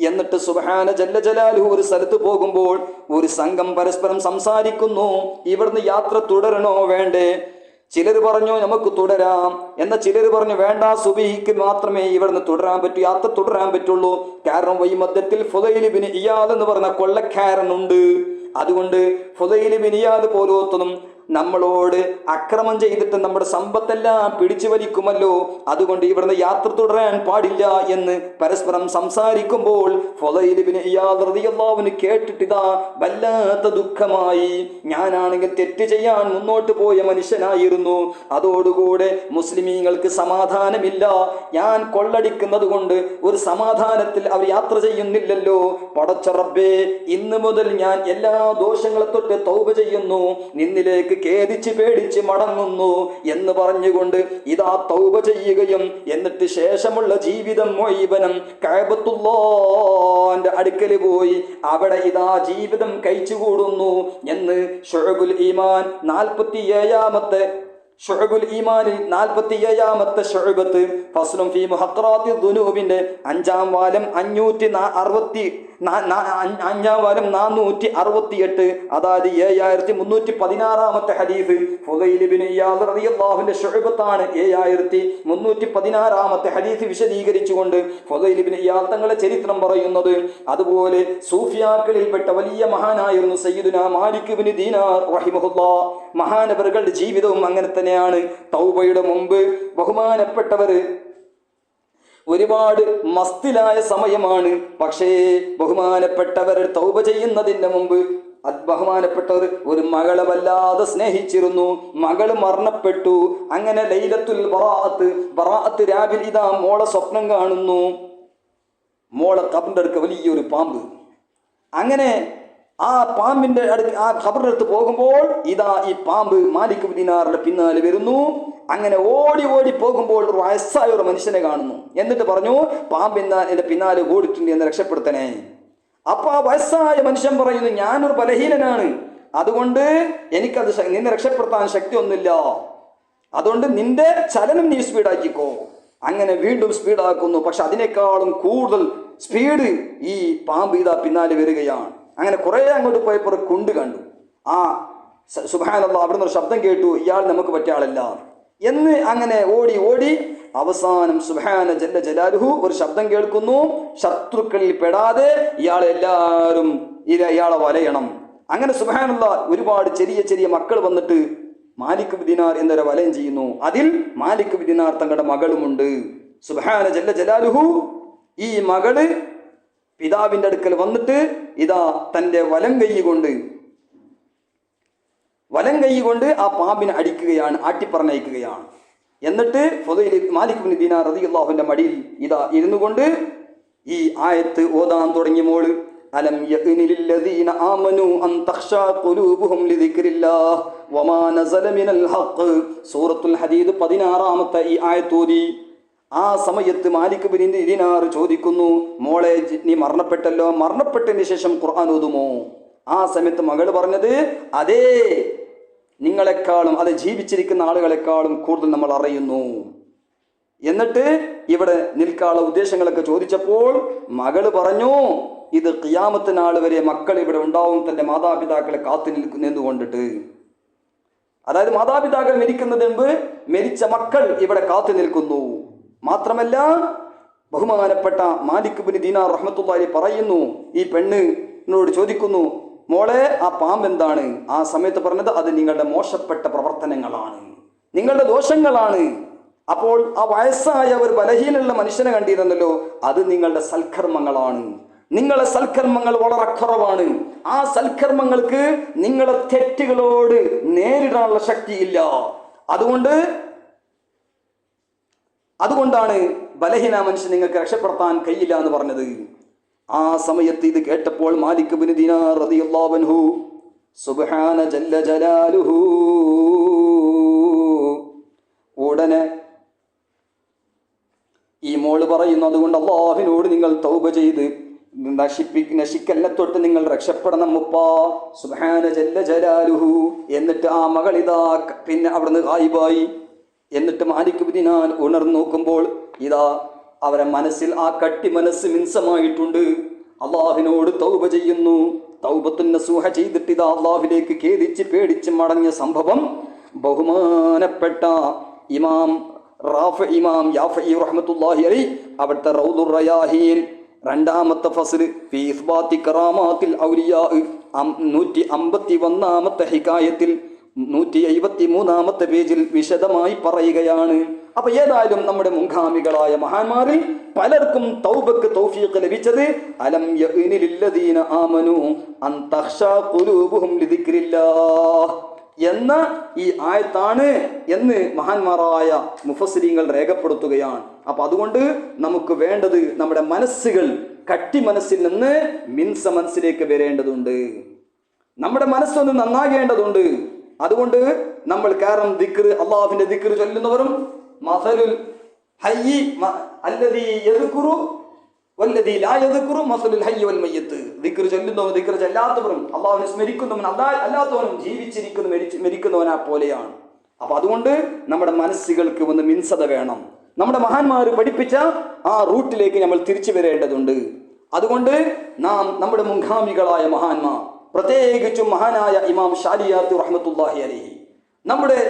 Speaker 1: എന്നിട്ട് സുബ്ഹാന ജല്ല ജലാലുഹു ഒരു സ്ഥലത്ത് പോകുമ്പോൾ ഒരു സംഘം പരസ്പരം സംസാരിക്കുന്നു, ഇവിടുന്ന് യാത്ര തുടരണോ വേണ്ടേ? ചിലർ പറഞ്ഞു നമുക്ക് തുടരാം, എന്നാൽ ചിലർ പറഞ്ഞു വേണ്ട, സുബഹിക്ക് മാത്രമേ ഇവിടുന്ന് തുടരാൻ പറ്റൂ, യാത്ര തുടരാൻ പറ്റുള്ളൂ. കാരണം ഈ മധ്യത്തിൽ ഫുദൈൽ ഇബ്നു ഇയാദ് എന്ന് പറഞ്ഞ കൊള്ളക്കാരനുണ്ട്. അതുകൊണ്ട് ഫുദൈൽ ഇബ്നു ഇയാദ് പോലോത്തതും നമ്മളോട് അക്രമം ചെയ്തിട്ട് നമ്മുടെ സമ്പത്തെല്ലാം പിടിച്ചു വലിക്കുമല്ലോ, അതുകൊണ്ട് ഇവിടുന്ന് യാത്ര തുടരാൻ പാടില്ല എന്ന് പരസ്പരം സംസാരിക്കുമ്പോൾ ഫുദൈൽ ഇബ്നു ഇയാദ് റളിയല്ലാഹു അൻഹു കേട്ടിട്ടിതാ വല്ലാത്ത ദുഃഖമായി. ഞാനാണെങ്കിൽ തെറ്റ് ചെയ്യാൻ മുന്നോട്ട് പോയ മനുഷ്യനായിരുന്നു, അതോടുകൂടെ മുസ്ലിമീങ്ങൾക്ക് സമാധാനമില്ല. ഞാൻ കൊള്ളടിക്കുന്നത് കൊണ്ട് ഒരു സമാധാനത്തിൽ അവർ യാത്ര ചെയ്യുന്നില്ലല്ലോ. പടച്ച റബ്ബേ, ഇന്ന് മുതൽ ഞാൻ എല്ലാ ദോഷങ്ങളെ തൊട്ട് തൗബ ചെയ്യുന്നു, നിന്നിലേക്ക് ഖേദിച്ച് പേടിച്ച് മടങ്ങുന്നു എന്ന് പറഞ്ഞുകൊണ്ട് ഇതാ തൗബ ചെയ്യുകയും എന്നിട്ട് ശേഷമുള്ള ജീവിതം മുഴുവനും കഅബത്തുല്ലാഹിന്റെ അടുക്കൽ പോയി അവിടെ ഇതാ ജീവിതം കഴിച്ചുകൂടുന്നു എന്ന് ശുഅബുൽ ഈമാൻ 47-ാമത്തെ ശുഅബുൽ ഈമാനിൽ 47-ാമത്തെ ശുഅബത്ത് ഫസ്ലുൻ ഫീ മുഹഖറാത്തി ദുനൂബിന്റെ 5-ാം വാല്യം 468, അതായത് 7316-ാമത്തെ ഹദീസ്. ഫുദൈൽ ഇബ്നു ഇയാദ് റളിയല്ലാഹു അൻഹുവിന്റെ ശുഅബത്താണ് 7316-ാമത്തെ ഹദീസ് വിശദീകരിച്ചുകൊണ്ട് ഫുദൈൽ ഇബ്നു ഇയാദ് തങ്ങളുടെ ചരിത്രം പറയുന്നത്. അതുപോലെ സൂഫിയാക്കളിൽപ്പെട്ട വലിയ മഹാനായിരുന്നു സയ്യിദുനാ മാലിക് ഇബ്നു ദീനാർ റഹിമഹുല്ലാഹ്. മഹാനവറുകളുടെ ജീവിതവും അങ്ങനെ തന്നെയാണ്. തൗബയുടെ മുമ്പ് ബഹുമാനപ്പെട്ടവർ ഒരുപാട് മസ്തിലായ സമയമാണ്. പക്ഷേ ബഹുമാനപ്പെട്ടവർ തൗബ ചെയ്യുന്നതിന് മുമ്പ് ബഹുമാനപ്പെട്ടവർ ഒരു മകളെ വല്ലാതെ സ്നേഹിച്ചിരുന്നു. മകള് മരണപ്പെട്ടു. അങ്ങനെ ലൈലത്തുൽ ബറാഅത്ത് രാവിലെ ഇതാ മോളെ സ്വപ്നം കാണുന്നു. മോളെ ഖബറിന്റെ അടുക്ക വലിയൊരു പാമ്പ്. അങ്ങനെ ആ പാമ്പിന്റെ അടുത്ത് ആ ഖബറിന്റെ അടുത്ത് പോകുമ്പോൾ ഇതാ ഈ പാമ്പ് മാലിക് ഇബ്നു ദീനാറിന്റെ പിന്നാലെ വരുന്നു. അങ്ങനെ ഓടി പോകുമ്പോൾ ഒരു വയസ്സായ ഒരു മനുഷ്യനെ കാണുന്നു. എന്നിട്ട് പറഞ്ഞു, പാമ്പിന്നാ എന്റെ പിന്നാലെ ഓടിട്ടുണ്ട് എന്ന് രക്ഷപ്പെടുത്തണേ. അപ്പൊ ആ വയസ്സായ മനുഷ്യൻ പറയുന്നു, ഞാനൊരു ബലഹീനനാണ്, അതുകൊണ്ട് എനിക്കത് നിന്നെ രക്ഷപ്പെടുത്താൻ ശക്തി ഒന്നുമില്ല, അതുകൊണ്ട് നിന്റെ ചലനം നീ സ്പീഡാക്കിക്കോ. അങ്ങനെ വീണ്ടും സ്പീഡാക്കുന്നു. പക്ഷെ അതിനേക്കാളും കൂടുതൽ സ്പീഡ് ഈ പാമ്പ് ഇതാ പിന്നാലെ വരികയാണ്. അങ്ങനെ കുറെ അങ്ങോട്ട് പോയപ്പോൾ കുണ്ട് കണ്ടു. ആ സുബ്ഹാനല്ലാഹ്, അവിടുന്ന് ഒരു ശബ്ദം കേട്ടു, ഇയാൾ നമുക്ക് പറ്റിയ ആളല്ല എന്ന്. അങ്ങനെ ഓടി അവസാനം സുബ്ഹാന ജല്ല ജലാലുഹു ഒരു ശബ്ദം കേൾക്കുന്നു, ശത്രുക്കളിൽ പെടാതെ എല്ലാവരും ഇയാളെ വലയണം. അങ്ങനെ സുബ്ഹാനല്ലാഹ് ഒരുപാട് ചെറിയ മക്കൾ വന്നിട്ട് മാലിക് ഇബ്നു ദീനാർ എന്നൊരു വലയം ചെയ്യുന്നു. അതിൽ മാലിക് ഇബ്നു ദീനാർ തങ്ങളുടെ മകളുമുണ്ട്. സുബ്ഹാന ജല്ല ജലാലുഹു ഈ മകള് പിതാവിന്റെ അടുക്കൽ വന്നിട്ട് ഇതാ തന്റെ വലം കൈ കൊണ്ട് ആ പാമ്പിനെ അടിക്കുകയാണ്, ആട്ടിപ്പറഞ്ഞയക്കുകയാണ്. എന്നിട്ട് മാലിക് ഇബ്നു ദീനാർ റളിയല്ലാഹു അൻഹുവിന്റെ മടിയിൽ ഇതാ ഇരുന്നു കൊണ്ട് ഈ ആയത്ത് ഓതാൻ തുടങ്ങിയ മോള് അലം യഅ്നി ലില്ലദീന ആമനു അൻ തഖ്ശാ ഖുലൂബുഹും ലിദിക്രില്ലാഹ് വമാ നസല മിനൽ ഹഖ്. സൂറത്തുൽ ഹദീദ് 16-ാമത്തെ ഈ ആയത്തോതി. ആ സമയത്ത് മാലിക് ബിൻ ദിനാർ ചോദിക്കുന്നു, മോളെ നീ മരണപ്പെട്ടല്ലോ, മരണപ്പെട്ടതിന് ശേഷം ഖുർആൻ ഓതുമോ? ആ സമയത്ത് മകൾ പറഞ്ഞത്, അതേ, നിങ്ങളെക്കാളും, അത് ജീവിച്ചിരിക്കുന്ന ആളുകളെക്കാളും കൂടുതൽ നമ്മൾ അറിയുന്നു. എന്നിട്ട് ഇവിടെ നിൽക്കാനുള്ള ഉദ്ദേശങ്ങളൊക്കെ ചോദിച്ചപ്പോൾ മകള് പറഞ്ഞു, ഇത് ഖിയാമത്ത് നാൾ വരെ മക്കൾ ഇവിടെ ഉണ്ടാവും, തന്റെ മാതാപിതാക്കളെ കാത്തു നിൽക്കുന്നു കൊണ്ടിട്ട്. അതായത് മാതാപിതാക്കൾ മരിക്കുന്നതിന് മുമ്പ് മരിച്ച മക്കൾ ഇവിടെ കാത്തു നിൽക്കുന്നു. മാത്രമല്ല ബഹുമാനപ്പെട്ട മാലിക് ബിൻ ദീനാർ റഹ്മത്തുള്ളാഹി പറയുന്നു, ഈ പെണ്ണിനോട് ചോദിക്കുന്നു, മോളെ ആ പാമ്പ് എന്താണ്? ആ സമയത്ത് പറഞ്ഞത്, അത് നിങ്ങളുടെ മോശപ്പെട്ട പ്രവർത്തനങ്ങളാണ്, നിങ്ങളുടെ ദോഷങ്ങളാണ്. അപ്പോൾ ആ വയസ്സായ ഒരു ബലഹീനുള്ള മനുഷ്യനെ കണ്ടിരുന്നല്ലോ, അത് നിങ്ങളുടെ സൽക്കർമ്മങ്ങളാണ്. നിങ്ങളെ സൽക്കർമ്മങ്ങൾ വളരെ കുറവാണ്. ആ സൽക്കർമ്മങ്ങൾക്ക് നിങ്ങളെ തെറ്റുകളോട് നേരിടാനുള്ള ശക്തിയില്ല. അതുകൊണ്ടാണ് ബലഹീന മനുഷ്യൻ നിങ്ങൾക്ക് രക്ഷപ്പെടുത്താൻ കഴിയില്ല എന്ന് പറഞ്ഞത്. ആ സമയത്ത് ഇത് കേട്ടപ്പോൾ മാലിക് ബിൻ ദിനാർ റളിയല്ലാഹു അൻഹു, സുബ്ഹാന ജല്ല ജലാലുഹു, ഉടനെ ഈ മോള് പറയുന്നു, അതുകൊണ്ട് അല്ലാഹുവിനോട് നിങ്ങൾ തൗബ ചെയ്ത് നശിക്കലിനെ തൊട്ട് നിങ്ങൾ രക്ഷപ്പെടണം ഉപ്പാ, സുബ്ഹാന ജല്ല ജലാലുഹു. എന്നിട്ട് ആ മകൾ ഇതാ പിന്നെ അവിടുന്ന് ഗായിബായി. എന്നിട്ട് മാലിക് ബിൻ ദിനാർ ഉണർന്നു നോക്കുമ്പോൾ ഇതാ അവരെ മനസ്സിൽ ആ കട്ടി മനസ്സ് മിൻസമായിട്ടുണ്ട്. അള്ളാഹുവിനോട് തൗബ ചെയ്യുന്നു. തൗബത്തുൻ നസൂഹ ചെയ്തിട്ട് ഇതാ അള്ളാഹുവിലേക്ക് ഖേദിച്ച് പേടിച്ച് മടങ്ങിയ സംഭവം ബഹുമാനപ്പെട്ട ഇമാം യാഫഈ റഹ്മത്തുള്ളാഹി അലൈഹി അവിടുത്തെ റൗദുർ റയാഹീൻ 2-ാമത്തെ ഫസ്ൽ ഫീ ഇസ്ബാത്തി കറാമാത്തിൽ ഔലിയാ 151-ാമത്തെ ഹികായത്തിൽ 173-ാമത്തെ പേജിൽ വിശദമായി പറയുകയാണ്. അപ്പൊ ഏതായാലും നമ്മുടെ മുൻഗാമികളായ മഹാന്മാരിൽ പലർക്കും തൗബക്ക് തൗഫീഖ് ലഭിച്ചത് അലം യഅ്നി ലില്ലദീന ആമനു അൻ തഖ്ശാ ഖുലൂബുഹും ലിദിക്രില്ലാഹ് എന്ന ഈ ആയത്താണ് എന്ന് മഹാന്മാരായ മുഫസ്സിരീങ്ങൾ രേഖപ്പെടുത്തുകയാണ്. അപ്പൊ അതുകൊണ്ട് നമുക്ക് വേണ്ടത് നമ്മുടെ മനസ്സുകൾ കട്ടി മനസ്സിൽ നിന്ന് മിൻസ മനസ്സിലേക്ക് വരേണ്ടതുണ്ട്. നമ്മുടെ മനസ്സൊന്ന് നന്നാകേണ്ടതുണ്ട്. അതുകൊണ്ട് നമ്മൾ കാരണം ദിക്ർ, അള്ളാഹുവിന്റെ ദിക്ർ ചൊല്ലുന്നവരും മസലുൽ ഹയ്യി അല്ലദീ യദ്കുറു വല്ലദീ ലാ യദ്കുറു മസലുൽ ഹയ്യി വൽ മയ്യിത്ത്. ദിക്ർ ചൊല്ലുന്നവനും ദിക്ർ ചൊല്ലാത്തവരും അള്ളാഹുവിനെ സ്മരിക്കുന്നവനും അല്ലാത്തവനും മരിക്കുന്നവനാ പോലെയാണ്. അപ്പൊ അതുകൊണ്ട് നമ്മുടെ മനസ്സുകൾക്ക് ഒന്ന് മിൻസത വേണം. നമ്മുടെ മഹാന്മാർ പഠിപ്പിച്ച ആ റൂട്ടിലേക്ക് നമ്മൾ തിരിച്ചു വരേണ്ടതുണ്ട്. അതുകൊണ്ട് നാം നമ്മുടെ മുൻഗാമികളായ മഹാന്മാർ, പ്രത്യേകിച്ചും മഹാനായ ഇമാം ഷാലിയാത്തി റഹ്മത്തുള്ളാഹി അലൈഹി, നമ്മുടെ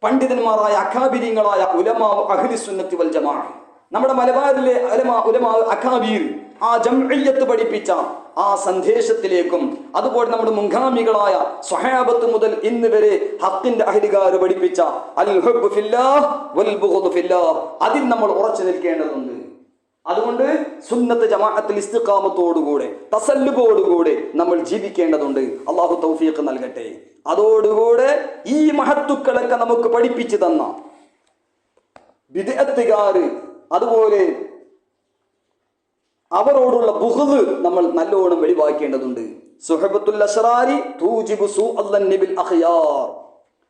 Speaker 1: പണ്ഡിതന്മാരായ അഖാബിരീങ്ങളായ ഉലമാ അഹ്ലി സുന്നത്തി വൽ ജമാഅ, നമ്മുടെ മലബാറിലെ ഉലമാ അഖാബീർ ആ ജംഇയ്യത്ത് പഠിപ്പിച്ച ആ സന്ദേശത്തിലേക്കും, അതുപോലെ നമ്മുടെ മുൻഗാമികളായ സ്വഹാബത്ത് മുതൽ ഇന്ന് വരെ ഹഖിന്റെ അഹ്ലികാർ പഠിപ്പിച്ച അൽ ഹുബ്ബു ഫില്ലാഹ് വൽ ബുഗ്ദു ഫില്ലാഹ്, അതിൽ നമ്മൾ ഉറച്ചു നിൽക്കേണ്ടതുണ്ട്. അതുകൊണ്ട് സുന്നത്ത് ജമാഅത്തിൽ ഇസ്തിഖാമത്തോടുകൂടെ തസല്ലുബോടുകൂടെ നമ്മൾ ജീവിക്കേണ്ടതുണ്ട്. അള്ളാഹു തൗഫീഖ് നൽകട്ടെ. അതോടുകൂടെ ഈ മഹത്തുക്കളൊക്കെ നമുക്ക് പഠിപ്പിച്ചു തന്ന ബിദ്അത്തുകാര്, അതുപോലെ അവരോടുള്ള ബുഗ്ദ് നമ്മൾ നല്ലോണം വെളിവാക്കേണ്ടതുണ്ട്. സുഹബത്തുൽ അശ്റാരി തൂജിബു സൂഅല്ലി ബിൽ അഖ്യാർ.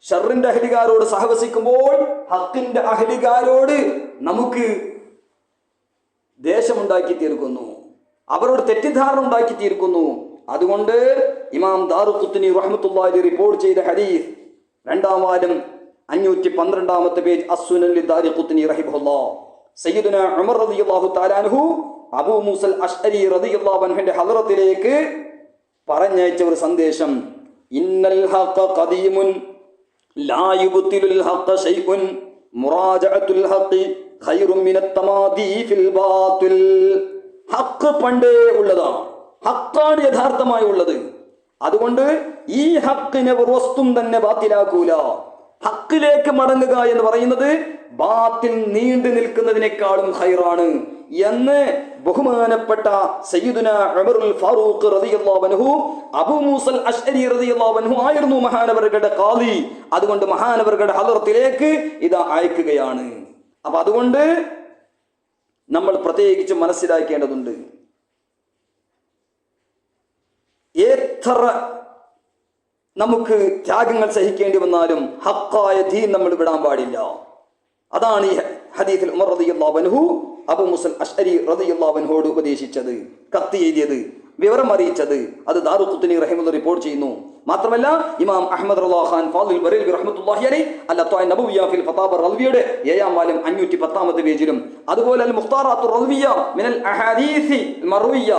Speaker 1: ഷർറിന്റെ അഹ്ലികാരോട് സഹവസിക്കുമ്പോൾ ഹഖിന്റെ അഹ്ലികാരോട് നമുക്ക് ദേഷ്യമുണ്ടാക്കി തീർക്കുന്നു, അവരോട് തെറ്റിദ്ധാരണ ഉണ്ടാക്കി തീർക്കുന്നു. അതുകൊണ്ട് ഇമാം ദാറുഖുത്നി റഹ്മത്തുള്ളാഹി റിപ്പോർട്ട് ചെയ്ത ഹദീസ് 2-ാം വാല്യം 512-ാമത്തെ പേജ് അസ്സുനൻ ലിദാരിഖുത്നി റഹിമഹുല്ലാഹ്, സയ്യിദുനാ ഉമർ റളിയല്ലാഹു തആല അൻഹു അബൂ മൂസൽ അശ്അരി റളിയല്ലാഹു അൻഹുവിന്റെ ഹദ്റത്തിലേക്ക് പറഞ്ഞയച്ച ഒരു സന്ദേശം, ഇന്നൽ ഹഖ ഖദീമുൻ ലാ യുബ്തിലുൽ ഹഖ ശൈഉൻ മുറാജഅത്തുൽ ഹഖി ഖൈറും മിനത് തമാദി ഫിൽ ബാത്തിൽ. ഹഖ് പണ്ടേ ഉള്ളതാണ്, ഹഖാണ് യഥാർത്ഥമായി ഉള്ളത്. അതുകൊണ്ട് ഈ ഹഖിനെ ഒരു വസ്തും തന്നെ ബാത്തിലാക്കൂല. ഹഖിലേക്ക് മടങ്ങുക എന്ന് പറയുന്നത് ബാത്തിൽ നീണ്ടു നിൽക്കുന്നതിനേക്കാളും ഖൈറാണ് എന്ന് ബഹുമാനപ്പെട്ട സയ്യിദുനാ ഉമറുൽ ഫാറൂഖ് റളിയല്ലാഹു അൻഹു, അബൂ മൂസൽ അശ്അരി റളിയല്ലാഹു അൻഹു ആയിരുന്നു മഹാനവറുകളുടെ ഖാദി. അതുകൊണ്ട് മഹാനവറുകളുടെ ഹദ്റത്തിലേക്ക് ഇതാ അയക്കുകയാണ്. അപ്പൊ അതുകൊണ്ട് നമ്മൾ പ്രത്യേകിച്ച് മനസ്സിലാക്കേണ്ടതുണ്ട്, എത്ര നമുക്ക് ത്യാഗങ്ങൾ സഹിക്കേണ്ടി വന്നാലും ഹക്കായ ദീൻ നമ്മൾ വിടാൻ പാടില്ല. അതാണ് ഈ ഹദീസിൽ ഉമർ റളിയല്ലാഹു അൻഹു അബൂ മുസൽ അശ്അരി റളിയല്ലാഹു അൻഹുവോട് ഉപദേശിച്ചത്, കത്ത് എഴുതിയത്, വിവരം അറിയിച്ചത്. അത് ദാറുഖുത്നി റഹിമഹുല്ലാഹ് റിപ്പോർട്ട് ചെയ്യുന്നു. മാത്രമല്ല ഇമാം അഹ്മദ് റളിയല്ലാഹു ഖാൻ ഫാദിൽ ബറീൽ റഹ്മത്തുള്ളാഹി അലൈഹി അൽ അത്വാ നബവിയ്യ ഫിൽ ഫതാബ റൾവിയുടെ 7-ാം വാല്യം 510-ാമത്തെ പേജിലും, അതുപോലെ അൽ മുഖ്താറാത്തുർ റൾവിയ്യ മിനൽ അഹാദീസി മർവിയ്യ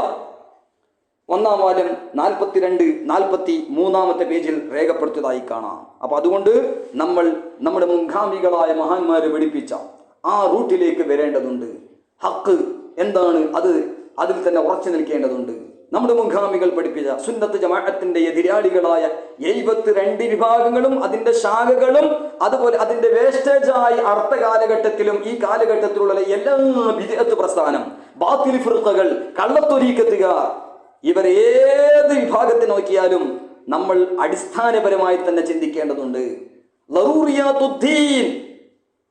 Speaker 1: 1-ാം വാല്യം 42-43-ാമത്തെ പേജിൽ രേഖപ്പെടുത്തിയതായി കാണാം. അപ്പൊ അതുകൊണ്ട് നമ്മൾ നമ്മുടെ മുൻഗാമികളായ മഹാന്മാരെ പഠിപ്പിച്ച ആ റൂട്ടിലേക്ക് വരേണ്ടതുണ്ട്. ഹക്ക് എന്താണ് അതിൽ തന്നെ ഉറച്ചു നിൽക്കേണ്ടതുണ്ട്. നമ്മുടെ മുൻഗാമികൾ പഠിപ്പിച്ച സുന്നത്ത് ജമാഅത്തിന്റെ എതിരാളികളായ 72 വിഭാഗങ്ങളും അതിന്റെ ശാഖകളും അതുപോലെ അതിന്റെ വേസ്റ്റേജായി അർത്ഥ കാലഘട്ടത്തിലും ഈ കാലഘട്ടത്തിലുള്ള എല്ലാ ബിദ്അത്ത് പ്രസ്ഥാനം, ബാത്തിൽ ഫിർഖകൾ, കള്ളത്തൊരീക്കത്തുകാർ, ഇവരേത് വിഭാഗത്തെ നോക്കിയാലും നമ്മൾ അടിസ്ഥാനപരമായി തന്നെ ചിന്തിക്കേണ്ടതുണ്ട്. ലറൂറിയാത്തുദ്ദീൻ,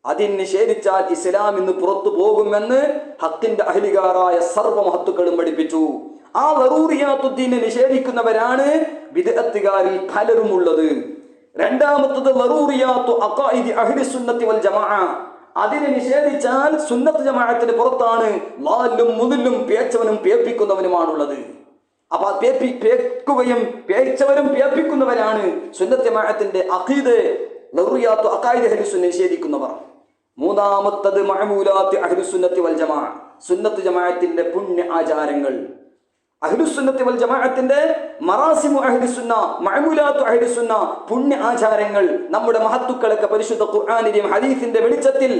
Speaker 1: അതിന് നിഷേധിച്ചാൽ ഇസ്ലാം ഇന്ന് പുറത്തു പോകുമെന്ന് ഹക്കിന്റെ അഹ്ലികാരായ സർവ്വ മഹത്തുക്കളും പഠിപ്പിച്ചു. ആ ലറൂറിയാത്തുദ്ദീനെ നിഷേധിക്കുന്നവരാണ് ബിദ്അത്തുകാരിൽ പലരും ഉള്ളത്. രണ്ടാമത്തത് ലറൂറിയാത്തു അഖായിദി അഹ്ലി സുന്നത്തി വൽ ജമാഅ, അതിനെ നിഷേധിച്ചാൽ സുന്നത്ത് ജമാഅത്തിന് പുറത്താണ് ളാലും മുദില്ലും പേച്ചവനും പേപ്പിക്കുന്നവനുമാണുള്ളത്. അപ്പൊ പേക്കുകയും പേച്ചവരും പേപ്പിക്കുന്നവരാണ് സുന്നത്ത് ജമാഅത്തിന്റെ അഖീദ ലറൂറിയാത്തു അഖായിദി അഹ്ലി സുന്ന നിഷേധിക്കുന്നവർ. മൂന്നാമത്തത് മഅമൂലാത്ത് അഹ്ലി സുന്നത്തി വൽ ജമാഅ, സുന്നത്ത് ജമാഅത്തിന്റെ പുണ്യ ആചാരങ്ങൾ, അഹ്ലുസുന്നത്തി വൽ ജമാഅത്തിന്റെ മറാസിമു അഹ്ലുസുന്ന, മഅമൂലാത്തു അഹ്ലുസുന്ന, പുണ്യ ആചാരങ്ങൾ. നമ്മുടെ മഹത്തുക്കളൊക്കെ പരിശുദ്ധ ഖുർആനിന്റെയും ഹദീസിന്റെ വെളിച്ചത്തിൽ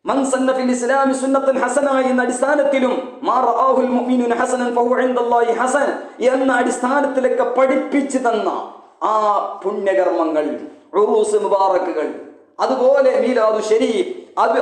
Speaker 1: മൻ സന്ന ഫിൽ ഇസ്ലാമി സുന്നത്തൻ ഹസന എന്ന അടിസ്ഥാനത്തിലും മാ റആഹുൽ മുഅ്മിനൂന ഹസനൻ ഫഹുവ ഇൻദല്ലാഹി ഹസൻ എന്ന അടിസ്ഥാനത്തിലൊക്കെ പഠിപ്പിച്ചു തന്ന ആ പുണ്യകർമ്മങ്ങൾ, ഉറൂസ് മുബാറക്കുകൾ, അതുപോലെ മീലാദു ശരീഫ്,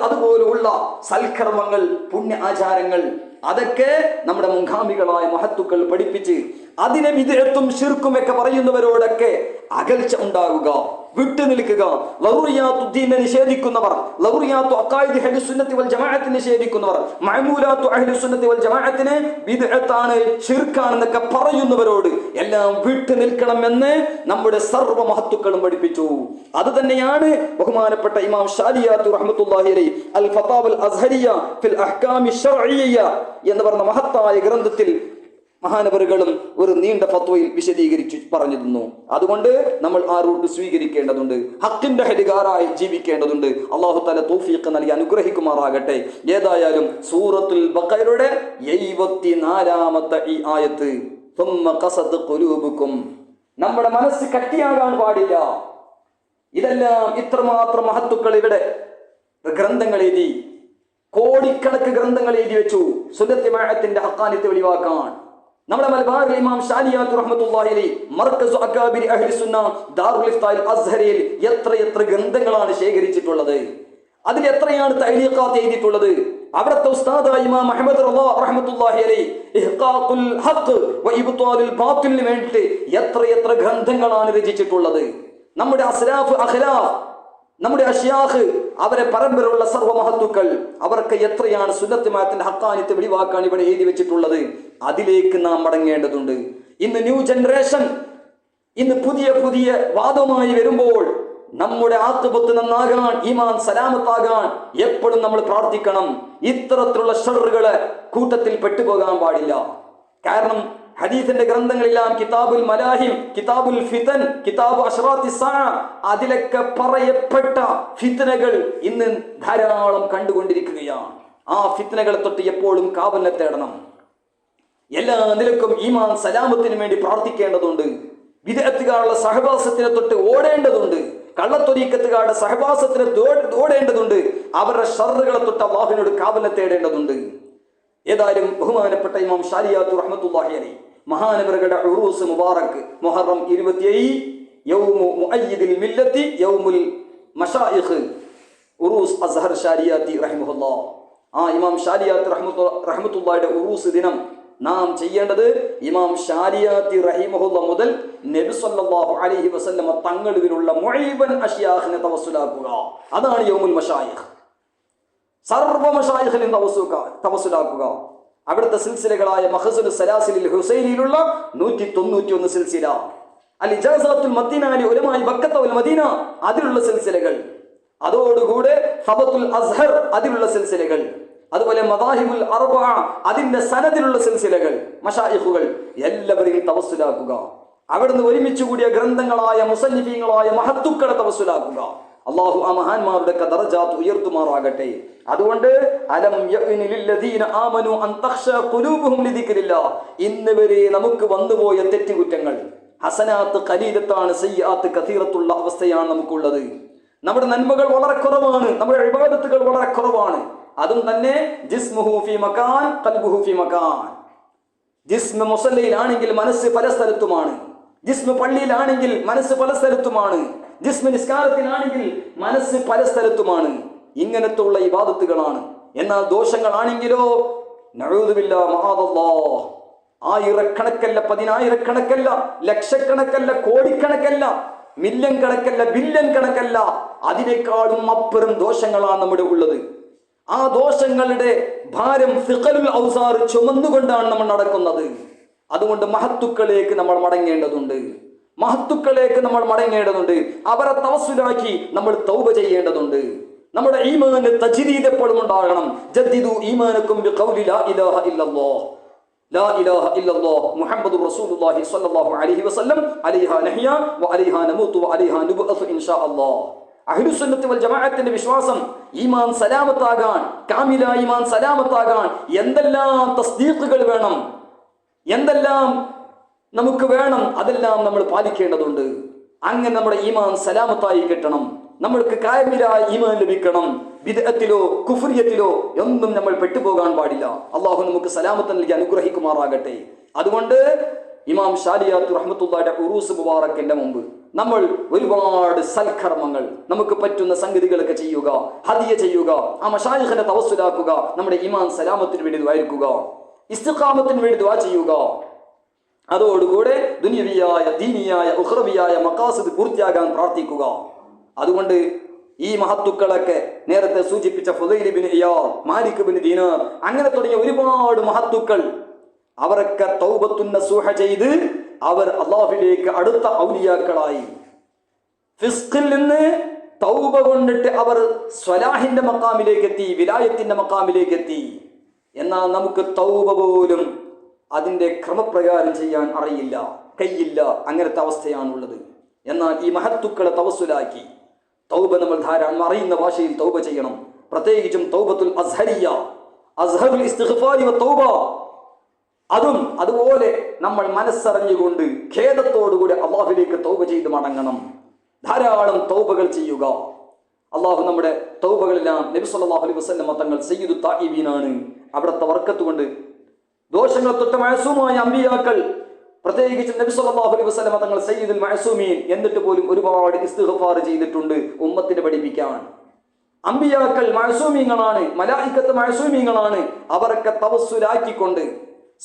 Speaker 1: അതുപോലുള്ള സൽക്കർമ്മങ്ങൾ, പുണ്യ ആചാരങ്ങൾ, അതൊക്കെ നമ്മുടെ മുൻഗാമികളായ മഹത്തുക്കൾ പഠിപ്പിച്ച് അതിനെ വിദഅത്തും ശിർക്കും ഒക്കെ പറയുന്നവരോടൊക്കെ അകൽച്ച ഉണ്ടാകുക, വിട്ടു നിൽക്കുക. ലറൂറിയാത്തുദ്ദീനെ നിഷേധിക്കുന്നവർ, ലറൂറിയാത്തു അഖായിദി അഹ്ലി സുന്നത്തി വൽ ജമാഅത്തിനെ നിഷേധിക്കുന്നവർ, മഅമൂലാത്തു അഹ്ലി സുന്നത്തി വൽ ജമാഅത്തിനെ ബിദ്അത്താണ് ശിർക്കാണെന്നൊക്കെ പറയുന്നവരോട് എല്ലാം വിട്ടു നിൽക്കണമെന്ന് നമ്മുടെ സർവ്വ മഹത്തുക്കളും പഠിപ്പിച്ചു. അത് തന്നെയാണ് ബഹുമാനപ്പെട്ട ഇമാം ഷാലിയാത്തു റഹ്മത്തുള്ളാഹി അലൈഹി അൽ ഫതാവൽ അസ്ഹരിയ ഫിൽ അഹ്കാമി ശർഇയ്യ എന്ന് പറഞ്ഞ മഹത്തായ ഗ്രന്ഥത്തിൽ മഹാനവറുകളും ഒരു നീണ്ട ഫത്വയിൽ വിശദീകരിച്ചു പറഞ്ഞു തന്നു. അതുകൊണ്ട് നമ്മൾ ആ റൂട്ട് സ്വീകരിക്കേണ്ടതുണ്ട്, ഹക്കിന്റെ ഹരികാരായി ജീവിക്കേണ്ടതുണ്ട്. അല്ലാഹു തആല തൗഫീഖ് നൽകി അനുഗ്രഹിക്കുമാറാകട്ടെ. ഏതായാലും സൂറത്തുൽ ബഖറയുടെ 74-ാമത്തെ ഈ ആയത്ത്, തുമ്മ ഖസത് ഖുലൂബുക്കും, നമ്മുടെ മനസ്സ് കട്ടിയാകാൻ പാടില്ല. ഇതെല്ലാം ഇത്രമാത്രം മഹത്തുക്കൾ ഇവിടെ ഗ്രന്ഥങ്ങൾ എഴുതി, കോടിക്കണക്ക് ഗ്രന്ഥങ്ങൾ എഴുതി വെച്ചു സുന്നത്ത് ജമാഅത്തിന്റെ ഹഖാനിയത്ത് വെളിവാക്കാൻ. നമ്മുടെ മലബാറിൽ ഇമാം ഷാലിയാത്തു റഹ്മത്തുള്ളാഹി അലൈഹി മർകസു അകാബിരി അഹ്ലി സുന്ന ദാറുൽ ഇഫ്താൽ അസ്ഹരിയിൽ എത്ര ഗ്രന്ഥങ്ങളാണ് ശേഖരിച്ചിട്ടുള്ളത്. അതിൽ എത്രയാണ് തഅലീഖാത്ത് എഴുതിയിട്ടുള്ളത്. അവിടുത്തെ ഉസ്താദായ ഇമാം അഹ്മദ് റഹ്മത്തുള്ളാഹി അലൈഹി ഇഹ്ഖാഖുൽ ഹഖ് വ ഇബ്താലുൽ ബാത്തിലിന് വേണ്ടി എത്ര ഗ്രന്ഥങ്ങളാണ് രചിച്ചിട്ടുള്ളത്. നമ്മുടെ അസ്ലാഫ് അഖ്ലാഫ്, നമ്മുടെ അഷ്യാഖ്, അവരെ പരമ്പരയുള്ള സർവ്വ മഹത്തുക്കൾ, അവർക്ക് എത്രയാണ് സുന്നത്ത് ജമാഅത്തിന്റെ ഹഖാനിയത്ത് വെളിവാക്കാൻ ഇവിടെ എഴുതി വെച്ചിട്ടുള്ളത്. അതിലേക്ക് നാം മടങ്ങേണ്ടതുണ്ട്. ഇന്ന് ന്യൂ ജനറേഷൻ, ഇന്ന് പുതിയ വാദവുമായി വരുമ്പോൾ നമ്മുടെ ആഖിബത്ത് നന്നാകാൻ, ഈമാൻ സലാമത്താകാൻ എപ്പോഴും നമ്മൾ പ്രാർത്ഥിക്കണം. ഇത്തരത്തിലുള്ള ഷർറുകളെ കൂട്ടത്തിൽ പെട്ടുപോകാൻ പാടില്ല. കാരണം ഹദീസിന്റെ ഗ്രന്ഥങ്ങളെല്ലാം കിതാബുൽ മലാഹിം, കിതാബുൽ ഫിതൻ, കിതാബ് അശ്റാത്തി സാഅ, അതിലൊക്കെ പറയപ്പെട്ട ഫിത്നകൾ ഇന്ന് ധാരാളം കണ്ടുകൊണ്ടിരിക്കുകയാണ്. ആ ഫിത്നകളെ തൊട്ട് എപ്പോഴും കാവലിനെ തേടണം. എല്ലാ നിലക്കും ഈമാൻ സലാമത്തിന് വേണ്ടി പ്രാർത്ഥിക്കേണ്ടതുണ്ട്. വിദഅത്തുകാരുടെ സഹവാസത്തിനെ തൊട്ട് ഓടേണ്ടതുണ്ട്. കള്ളത്തൊരീക്കത്തുകാരുടെ സഹവാസത്തിനെ ഓടേണ്ടതുണ്ട്. അവരുടെ ഷർറുകളെ തൊട്ട് അല്ലാഹുവിനോട് കാവലിനെ തേടേണ്ടതുണ്ട്. ഏതായാലും ബഹുമാനപ്പെട്ട ഇമാം ഷാലിയാത്തു റഹ്മത്തുള്ളാഹി അലൈഹി മഹാനവറുകളുടെ ഉറൂസ് മുബാറക് മുഹറം 27 യൗമു മുഅയ്യിദിൽ മില്ലത്തി യൗമുൽ മശായിഖ് ഉറൂസ് അസ്ഹർ ഷാലിയാത്തി റഹിമഹുല്ലാഹ്. ആ ഇമാം ഷാലിയാത്തി റഹ്മത്തുള്ളാഹിയുടെ ഉറൂസ് ദിനം നാം ചെയ്യേണ്ടത് ഇമാം ഷാലിയാത്തി റഹിമഹുല്ലാഹ് മുതൽ നബി സല്ലല്ലാഹു അലൈഹി വസല്ലമ തങ്ങളിലുള്ള മുഅയ്യിബൻ അഷ്യാഖിനെ തവസ്സുലാക്കുക. അതാണ് യൗമുൽ മശായിഖ്. സർവ്വ മശായിഖിനെ തവസ്സുലാക്കുക. അവിടുത്തെ സിൽസിലകളായ മഖ്സുൽ സലാസിലിൽ ഹുസൈനിലുള്ള 191 സിൽസില, അൽ ഇജാസത്തുൽ മദീന ലി ഉലമാഇ ബക്കത്ത വൽ മദീന അതിലുള്ള സിൽസിലകൾ, അതോടുകൂടെ സബത്തുൽ അസ്ഹർ അതിലുള്ള സിൽസിലകൾ, അതുപോലെ മദാഹിബുൽ അർബഅ അതിന്റെ സനദിലുള്ള സിൽസിലകൾ, മശായിഖുകൾ എല്ലാവരെയും തവസ്സുലാക്കുക. അവിടുന്ന് ഒരുമിച്ച് കൂടിയ ഗ്രന്ഥങ്ങളായ മുസന്നിഫീങ്ങളായ മഹത്തുക്കളെ തവസ്സുലാക്കുക. അള്ളാഹു ആ മഹാന്മാരുടെ ദറജാത്ത് ഉയർത്തുമാറാകട്ടെ. അതുകൊണ്ട് അലം യഅ്നി ലില്ലദീന ആമനു അൻ തഖ്ശഅ ഖുലൂബുഹും ലിദിക്രില്ലാഹ്, ഇന്ന് വരെ നമുക്ക് വന്നുപോയ തെറ്റുകുറ്റങ്ങൾ, ഹസനാത്ത് ഖലീലത്താണ് സയ്യിആത്ത് കസീറത്തുള്ള അവസ്ഥയാണ് നമുക്കുള്ളത്. നമ്മുടെ നന്മകൾ വളരെ കുറവാണ്, നമ്മുടെ ഇബാദത്തുകൾ വളരെ കുറവാണ്. അതും തന്നെ ജിസ്മുഹു ഫീ മകാൻ ഖൽബുഹു ഫീ മകാൻ. ജിസ്മ മുസല്ലയിലാണെങ്കിൽ മനസ്സ് പല സ്ഥലത്തുമാണ്, ജിസ്മ പള്ളിയിലാണെങ്കിൽ മനസ്സ് പല സ്ഥലത്തുമാണ്, ജിസ്മ നിസ്കാരത്തിലാണെങ്കിൽ മനസ്സ് പല സ്ഥലത്തുമാണ്. ഇങ്ങനത്തെ ഉള്ള ഇബാദത്തുകളാണ്. എന്നാൽ ദോഷങ്ങളാണെങ്കിലോ നഊദു ബില്ലാഹ് മഅദല്ലാഹ്, ആയിരക്കണക്കല്ല, പതിനായിരക്കണക്കല്ല, ലക്ഷക്കണക്കല്ല, കോടിക്കണക്കല്ല, മില്യൺ കണക്കല്ല, ബില്യൺ കണക്കല്ല, അതിനേക്കാളും അപ്പുറം ദോഷങ്ങളാണ് നമ്മുടെ ഉള്ളത്. ആ ദോഷങ്ങളുടെ ഭാരം സിഖലുൽ ഔസാർ ചുമന്നുകൊണ്ടാണ് നമ്മൾ നടക്കുന്നത്. അതുകൊണ്ട് മഹത്തുക്കളിലേക്ക് നമ്മൾ മടങ്ങേണ്ടതുണ്ട്, മഹത്തുക്കളിലേക്ക് നമ്മൾ മടങ്ങേണ്ടതുണ്ട്. അവരെ തവസ്സുലാക്കി നമ്മൾ തൗബ ചെയ്യേണ്ടതുണ്ട്. നമ്മുടെ ഈമാന് തജ്ദീദ് എപ്പോഴും ഉണ്ടാകണം. ജദ്ദിദു ഈമാനക്കും ബിഖൗലി ലാ ഇലാഹ ഇല്ലല്ലാഹ്, ലാ ഇലാഹ ഇല്ലല്ലാഹ് മുഹമ്മദുർ റസൂലുള്ളാഹി സ്വല്ലല്ലാഹു അലൈഹി വസല്ലം, അലൈഹാ നഹ്യാ വ അലൈഹാ നമൂതു വ അലൈഹാ നുബ്അസു ഇൻഷാ അല്ലാഹ്. അഹ്ലുസുന്നത്ത് വൽ ജമാഅത്തിന്റെ വിശ്വാസം ഈമാൻ സലാമത്താകാൻ, കാമില ഈമാൻ സലാമത്താകാൻ എന്തെല്ലാം തസ്ദീഖുകൾ വേണം, എന്തെല്ലാം നമുക്ക് വേണം, അതെല്ലാം നമ്മൾ പാലിക്കേണ്ടതുണ്ട്. അങ്ങനെ നമ്മുടെ ഈമാൻ സലാമത്തായി കിട്ടണം, നമ്മൾക്ക് കാമിലായ ഈമാൻ ലഭിക്കണം. ബിദ്അത്തിലോ കുഫ്രിയത്തിലോ ഒന്നും നമ്മൾ പെട്ടുപോകാൻ പാടില്ല. അള്ളാഹു നമുക്ക് സലാമത്ത് നൽകി അനുഗ്രഹിക്കുമാറാകട്ടെ. അതുകൊണ്ട് ഇമാം ഷാലിയാത്ത് റഹ്മത്തുള്ളാഹിയുടെ ഉറൂസ് മുബാറക്കിന്റെ മുമ്പ് നമ്മൾ ഒരുപാട് സൽക്കർമ്മങ്ങൾ, നമുക്ക് പറ്റുന്ന സംഗതികളൊക്കെ ചെയ്യുക, ഹദിയ ചെയ്യുക, ആ മശായിഖിനെ തവസ്സുലാക്കുക, നമ്മുടെ ഈമാൻ സലാമത്തിന് വേണ്ടി ദുആയിരിക്കുക, ഇസ്തിഖാമത്തിന് വേണ്ടി ദുആ ചെയ്യുക. അതോടുകൂടെ ദുനിയവിയായ, ദീനിയായ, ഉഖ്റവിയായ മഖാസിദ് പൂർത്തിയാകാൻ പ്രാർത്ഥിക്കുക. അതുകൊണ്ട് ഈ മഹത്തുക്കളൊക്കെ നേരത്തെ സൂചിപ്പിച്ച ഫുദൈൽ ഇബ്നു ഇയാദ്, മാലിക് ഇബ്നു ദീനാർ, അങ്ങനെ തുടങ്ങിയ ഒരുപാട് മഹത്തുക്കൾ, അവരൊക്കെ തൗബത്തുൻ നസൂഹ ചെയ്ത് അവർ അല്ലാഹുവിലേക്ക് അടുത്ത ഔലിയാക്കളായി. ഫിസ്ഖിൽ നിന്ന് തൗബ കൊണ്ടിട്ട് അവർ സ്വലാഹിന്റെ മഖാമിലേക്ക് എത്തി, വിലായത്തിന്റെ മഖാമിലേക്ക് എത്തി. എന്നാൽ നമുക്ക് തൗബ പോലും അതിന്റെ ക്രമപ്രകാരം ചെയ്യാൻ അറിയില്ല, കയ്യില്ല, അങ്ങനത്തെ അവസ്ഥയാണുള്ളത്. എന്നാൽ ഈ മഹത്തുക്കളെ തവസ്സുലാക്കി തൗബ നമ്മൾ ധാരാളം അറിയുന്ന ഭാഷയിൽ തൗബ ചെയ്യണം. പ്രത്യേകിച്ചും തൗബത്തുൽ അസ്ഹരിയ, അസ്ഹറുൽ ഇസ്തിഗ്ഫാരി വ തൗബ, അതും അതുപോലെ നമ്മൾ മനസ്സറിഞ്ഞുകൊണ്ട് ഖേദത്തോടുകൂടി അള്ളാഹുവിലേക്ക് തൗബ ചെയ്ത് മടങ്ങണം. ധാരാളം തൗബകൾ ചെയ്യുക. അള്ളാഹു നമ്മുടെ തൗബകളെല്ലാം നബി സല്ലല്ലാഹു അലൈഹി വസല്ലം തങ്ങൾ സയ്യിദു തായിബീനാണ്. അവിടുത്തെ ബർക്കത്ത് കൊണ്ട് ദോഷങ്ങൾ തൊട്ട് മഅസൂമായ അമ്പിയാക്കൾ, പ്രത്യേകിച്ച് നബി സല്ലല്ലാഹു അലൈഹി വസല്ലം തങ്ങൾ സയ്യിദുൽ മഅസൂമീൻ, എന്നിട്ട് പോലും ഒരുപാട് ഇസ്തിഗ്ഫാർ ചെയ്തിട്ടുണ്ട് ഉമ്മത്തിനെ പഠിപ്പിക്കാൻ. അമ്പിയാക്കൾ മഅസൂമീങ്ങളാണ്, മലായികത്ത് മഅസൂമീങ്ങളാണ്. അവരൊക്കെ തവസ്സുലാക്കിക്കൊണ്ട്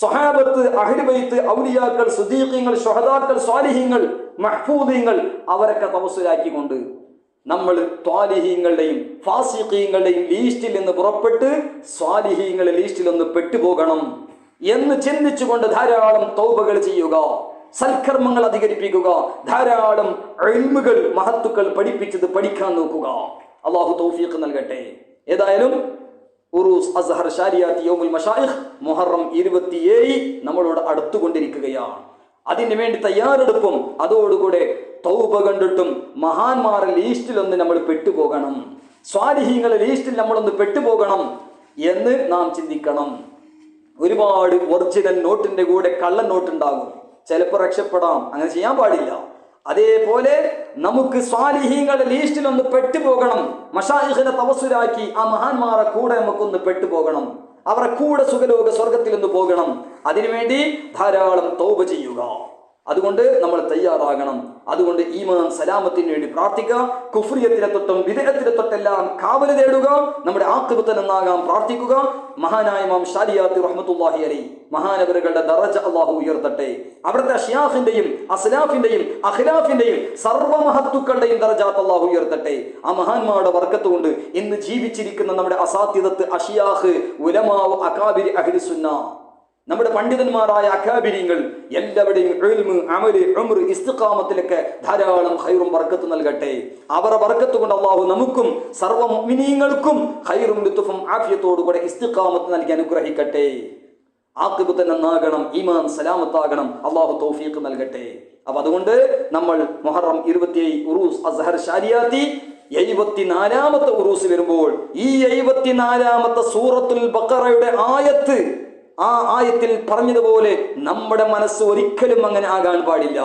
Speaker 1: സ്വഹാബത്ത്, അഹ്ലു ബൈത്ത്, ഔലിയാക്കൾ, സുദീഖീങ്ങൾ, ശുഹദാക്കൾ, സ്വാലിഹീങ്ങൾ, മഹ്ഫൂദീങ്ങൾ, അവരൊക്കെ തവസ്സുലാക്കിക്കൊണ്ട് നമ്മൾ ത്വാലിഹീങ്ങളുടെയും ഫാസിഖീങ്ങളുടെയും ലീസ്റ്റിൽ നിന്ന് പുറപ്പെട്ട് സ്വാലിഹീങ്ങളുടെ ലിസ്റ്റിൽ ഒന്ന് പെട്ടുപോകണം എന്ന് ചിന്തിച്ചുകൊണ്ട് ധാരാളം തൗബകൾ ചെയ്യുക, സൽക്കർമ്മങ്ങൾ അധികരിപ്പിക്കുക, ധാരാളം ഇൽമുകൾ മഹത്തുക്കൾ പഠിപ്പിച്ചത് പഠിക്കാൻ നോക്കുക. അള്ളാഹു തൗഫീഖ് നൽകട്ടെ. ഏതായാലും ഉറൂസ് അസ്ഹർ ഷാരിയാത്ത് യൗമുൽ മശായിഖ് മുഹറം 27 നമ്മളോട് അടുത്തുകൊണ്ടിരിക്കുകയാണ്. അതിനു വേണ്ടി തയ്യാറെടുപ്പും, അതോടുകൂടെ തൗബ കണ്ടിട്ടും മഹാന്മാരുടെ ലീസ്റ്റിലൊന്ന് നമ്മൾ പെട്ടുപോകണം, സ്വാലിഹീങ്ങളുടെ ലീസ്റ്റിൽ നമ്മളൊന്ന് പെട്ടുപോകണം എന്ന് നാം ചിന്തിക്കണം. ഒരുപാട് ഒറിജിനൽ നോട്ടിന്റെ കൂടെ കള്ള നോട്ടുണ്ടാകും, ചിലപ്പോൾ രക്ഷപ്പെടാം, അങ്ങനെ ചെയ്യാൻ പാടില്ല. അതേപോലെ നമുക്ക് സ്വാലിഹീങ്ങളുടെ ലീസ്റ്റിൽ ഒന്ന് പെട്ടുപോകണം, മശായിഖിനെ തവസ്സുലാക്കി ആ മഹാന്മാരെ കൂടെ നമുക്കൊന്ന് പെട്ടുപോകണം, അവരുടെ കൂടെ സുഖലോക സ്വർഗത്തിൽ ഒന്ന് പോകണം. അതിനുവേണ്ടി ധാരാളം തൗബ ചെയ്യുക. അതുകൊണ്ട് നമ്മൾ തയ്യാറാകണം. അതുകൊണ്ട് ഈമാൻ സലാമത്തിന് വേണ്ടി പ്രാർത്ഥിക്കുക. കുഫ്രിയത്തിലെ തൊട്ടും വിദഅത്തിലെ തൊട്ടെല്ലാം കാവൽ തേടുക. നമ്മുടെ ആഖിബത്ത് നന്നാകാൻ പ്രാർത്ഥിക്കുക. മഹാനായ ഇമാം ശാരിയാത്തി റഹ്മത്തുള്ളാഹി അലൈഹി മഹാനവറുകളുടെ ദറജ അല്ലാഹു ഉയർത്തട്ടെ. അവിടുത്തെ അഷ്യാഖിന്റെയും അസ്ലാഫിന്റെയും അഖ്ലാഫിന്റെയും സർവ്വമഹത്തുക്കളുടെയും ദറജാത്ത് അല്ലാഹു ഉയർത്തട്ടെ. ആ മഹാന്മാരുടെ ബർക്കത്ത് കൊണ്ട് ഇന്ന് ജീവിച്ചിരിക്കുന്ന നമ്മുടെ അസാത്തിദത്ത് അഷ്യാഖ് ഉലമാവ് അകാബിരി അഹ്ലി സുന്ന നമ്മുടെ പണ്ഡിതന്മാരായ അകാബിരിങ്ങൾ എല്ലാവരുടെയും ഇൽമ് അമല് ഉംർ ഇസ്തിഖാമത്തിലൊക്കെ ധാരാളം ഖൈറും ബർക്കത്ത് നൽകട്ടെ. അവരുടെ ബർക്കത്ത് കൊണ്ട് അല്ലാഹു നമുക്കും സർവ്വ മുഅ്മിനീങ്ങൾക്കും ഖൈറും ലുത്ഫും ആഫിയത്തോടു കൂടെ ഇസ്തിഖാമത്ത് നൽകി അനുഗ്രഹിക്കട്ടെ. ആഖിബത്ത് നന്നാകണം, ഈമാൻ സലാമത്താകണം. അല്ലാഹു തൗഫീഖ് നൽകട്ടെ. അപ്പൊ അതുകൊണ്ട് നമ്മൾ മുഹറം 27 ഉറൂസ് അസ്ഹർ ശാരിയാത്തി 74ാമത്തെ ഉറൂസ് വരുമ്പോൾ ഈ 74ാമത്തെ സൂറത്തുൽ ബഖറയുടെ ആയത്ത്, ആ ആയത്തിൽ പറഞ്ഞതുപോലെ നമ്മുടെ മനസ്സ് ഒരിക്കലും അങ്ങനെ ആകാൻ പാടില്ല.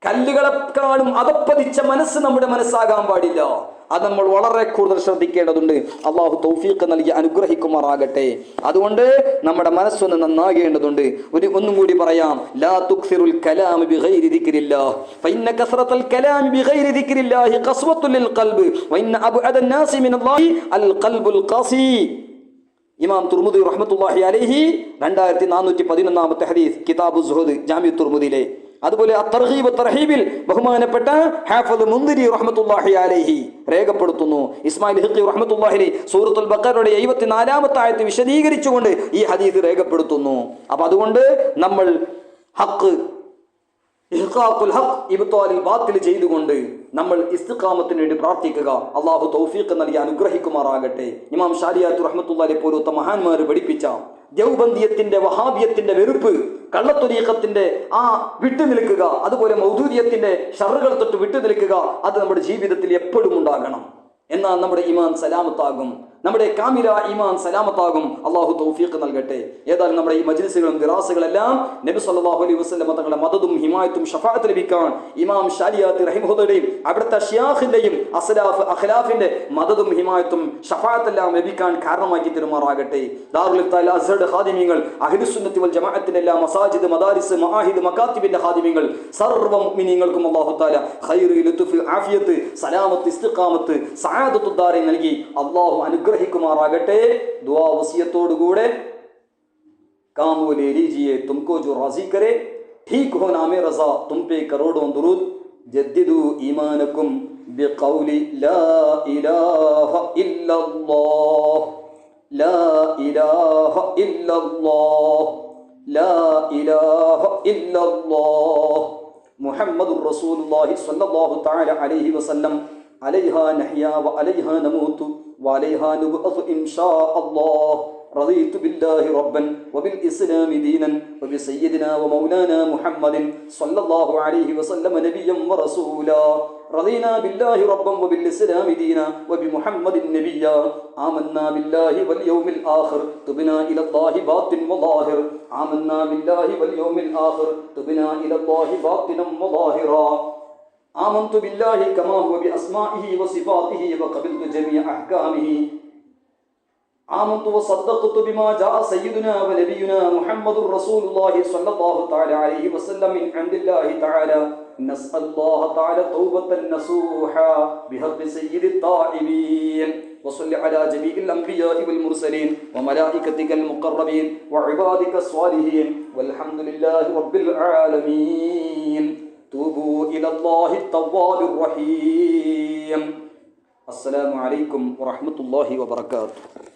Speaker 1: കല്ലുകളെക്കാളും അതപ്പതിച്ച മനസ്സ് നമ്മുടെ മനസ്സാകാൻ പാടില്ല. അത് നമ്മൾ വളരെ കൂടുതൽ ശ്രദ്ധിക്കേണ്ടതുണ്ട്. അള്ളാഹു തൗഫീഖ് നൽകി അനുഗ്രഹിക്കുമാറാകട്ടെ. അതുകൊണ്ട് നമ്മുടെ മനസ്സൊന്ന് നന്നാകേണ്ടതുണ്ട്. ഒന്നും കൂടി പറയാം. ലാ തുക്സിറുൽ കലാമ ബിഗൈരി ദിക്രില്ലാഹ് ഫഇന്ന കസ്റത്തുൽ കലാമ ബിഗൈരി ദിക്രില്ലാഹി ഖസ്വത്തുൽ ലിൽ ഖൽബ് വഇന്ന അബ്അദൻ നാസി മിനല്ലാഹി അൽ ഖൽബുൽ ഖസി. ഇമാം തുർമുദി റഹ്മത്തുള്ളാഹി അലൈഹി 2411 ഹദീസ് കിതാബു സുഹദ് ജാമിഉ തുർമുദിയിലെ. അതുപോലെ അത്തർഗീബ് തർഹീബിൽ ബഹുമാനപ്പെട്ട ഹാഫിദ് മുൻദിരി റഹ്മത്തുള്ളാഹി അലൈഹി രേഖപ്പെടുത്തുന്നു. ഇസ്മായിൽ ഹിഖി റഹ്മത്തുള്ളാഹി അലൈഹി സൂറത്തുൽ ബഖറയുടെ 74ാമത്തെ ആയത്ത് വിശദീകരിച്ചുകൊണ്ട് ഈ ഹദീസ് രേഖപ്പെടുത്തുന്നു. അപ്പൊ അതുകൊണ്ട് നമ്മൾ ഹഖ് ഇഹ്ഖാഖുൽ ഹഖ് ഇബ്താലിൽ ബാത്തിൽ ചെയ്തുകൊണ്ട് നമ്മൾ ഇസ്തിഖാമത്തിന് വേണ്ടി പ്രാർത്ഥിക്കുക. അള്ളാഹു തൗഫീഖ് നൽകി അനുഗ്രഹിക്കുമാറാകട്ടെ. ഇമാം ശാരിയാത്ത് റഹ്മത്തുള്ളാഹി പോലത്തെ മഹാന്മാർ പഠിപ്പിച്ച ദൗബന്ദിയത്തിന്റെ വഹാബിയത്തിന്റെ വെറുപ്പ്, കള്ളത്വരീഖത്തിന്റെ ആ വിട്ടു നിൽക്കുക, അതുപോലെ മൗദൂദിയത്തിന്റെ ഷറുകൾ തൊട്ട് വിട്ടു നിൽക്കുക, അത് നമ്മുടെ ജീവിതത്തിൽ എപ്പോഴും ഉണ്ടാകണം. എന്നാൽ നമ്മുടെ ഈമാൻ സലാമത്താകും, നമ്മുടെ കാമില ഈമാൻ സലാമത്താകും. അള്ളാഹു തൗഫീഖ് നൽകട്ടെ. ഏതായാലും നമ്മുടെ ഈ മജ്ലിസുകളും ദിറാസകളെല്ലാം നബി സല്ലല്ലാഹു അലൈഹി വസല്ലം തങ്ങളുടെ മദദും ഹിമായത്തും ഷഫാഅത്ത് ലഭിക്കാൻ ഇമാം ശാരിയാത്തി റഹിമഹുള്ളയുടെയും അവിടുത്തെ ഷിയാഖിന്റെയും അസ്ലാഫ് അഖ്ലാഫിന്റെ മദദും ഹിമായത്തും ഷഫാഅത്തെല്ലാം ലഭിക്കാൻ കാരണമാക്കി തരുമാറാകട്ടെ. ദാറുൽ ഇഫ്താൽ അസ്ഹറുടെ ഖാദിമീങ്ങൾ, അഹ്ലുസ് സുന്നത്തി വൽ ജമാഅത്തിന്റെ എല്ലാ മസാജിദ് മദാരിസ് മആഹിദ് മകാത്തിബിന്റെ ഖാദിമീങ്ങൾ, സർവ്വ മുഅ്മിനീങ്ങൾക്കും അല്ലാഹു തആല ഖൈറ് ലുത്ഫ് ആഫിയത്ത് സലാമത്ത് ഇസ്തിഖാമത്ത് സആദത്തു ദാറൈൻ നൽകി അല്ലാഹു അനുഗ്രഹിക്കുമാറാകട്ടെ. ദുആ വസിയത്തോടുകൂടെ काम वो ले लीजिए तुमको जो राजी करे, ठीक हो नामे रजा तुम पे करोड़ों दुरूद, जद्दिदू ईमानकुम बिकौली ला इलाहा इल्लल्लाह ला इलाहा इल्लल्लाह ला इलाहा इल्लल्लाह मुहम्मदुर रसूलुल्लाह सल्लल्लाहु तआला अलैहि वसल्लम अलैहा नहया व अलैहा नमूतु व अलैहा नुबअसु इंशाअल्लाह رضيت بالله ربا وبالإسلام دينا وبسيدنا ومولانا محمد صلى الله عليه وسلم نبيا ورسولا رضينا بالله ربا وبالإسلام دينا وبمحمد نبيا آمنا بالله واليوم الآخر تبنا إلى الله باطن وظاهر آمنا بالله واليوم الآخر تبنا إلى الله باطنا وظاهرا آمنت بالله كما هو بأسمائه وصفاته وقبلت جميع أحكامه آمنت وصدقت بما جاء سيدنا ونبينا محمد رسول الله صلى الله تعالى عليه وسلم من عند الله تعالى نسأل الله تعالى توبة نصوحا بحق سيد الطائبين وصل على جميع الأنبياء والمرسلين وملائكتك المقربين وعبادك الصالحين والحمد لله رب العالمين توبوا إلى الله التواب الرحيم السلام عليكم ورحمة الله وبركاته.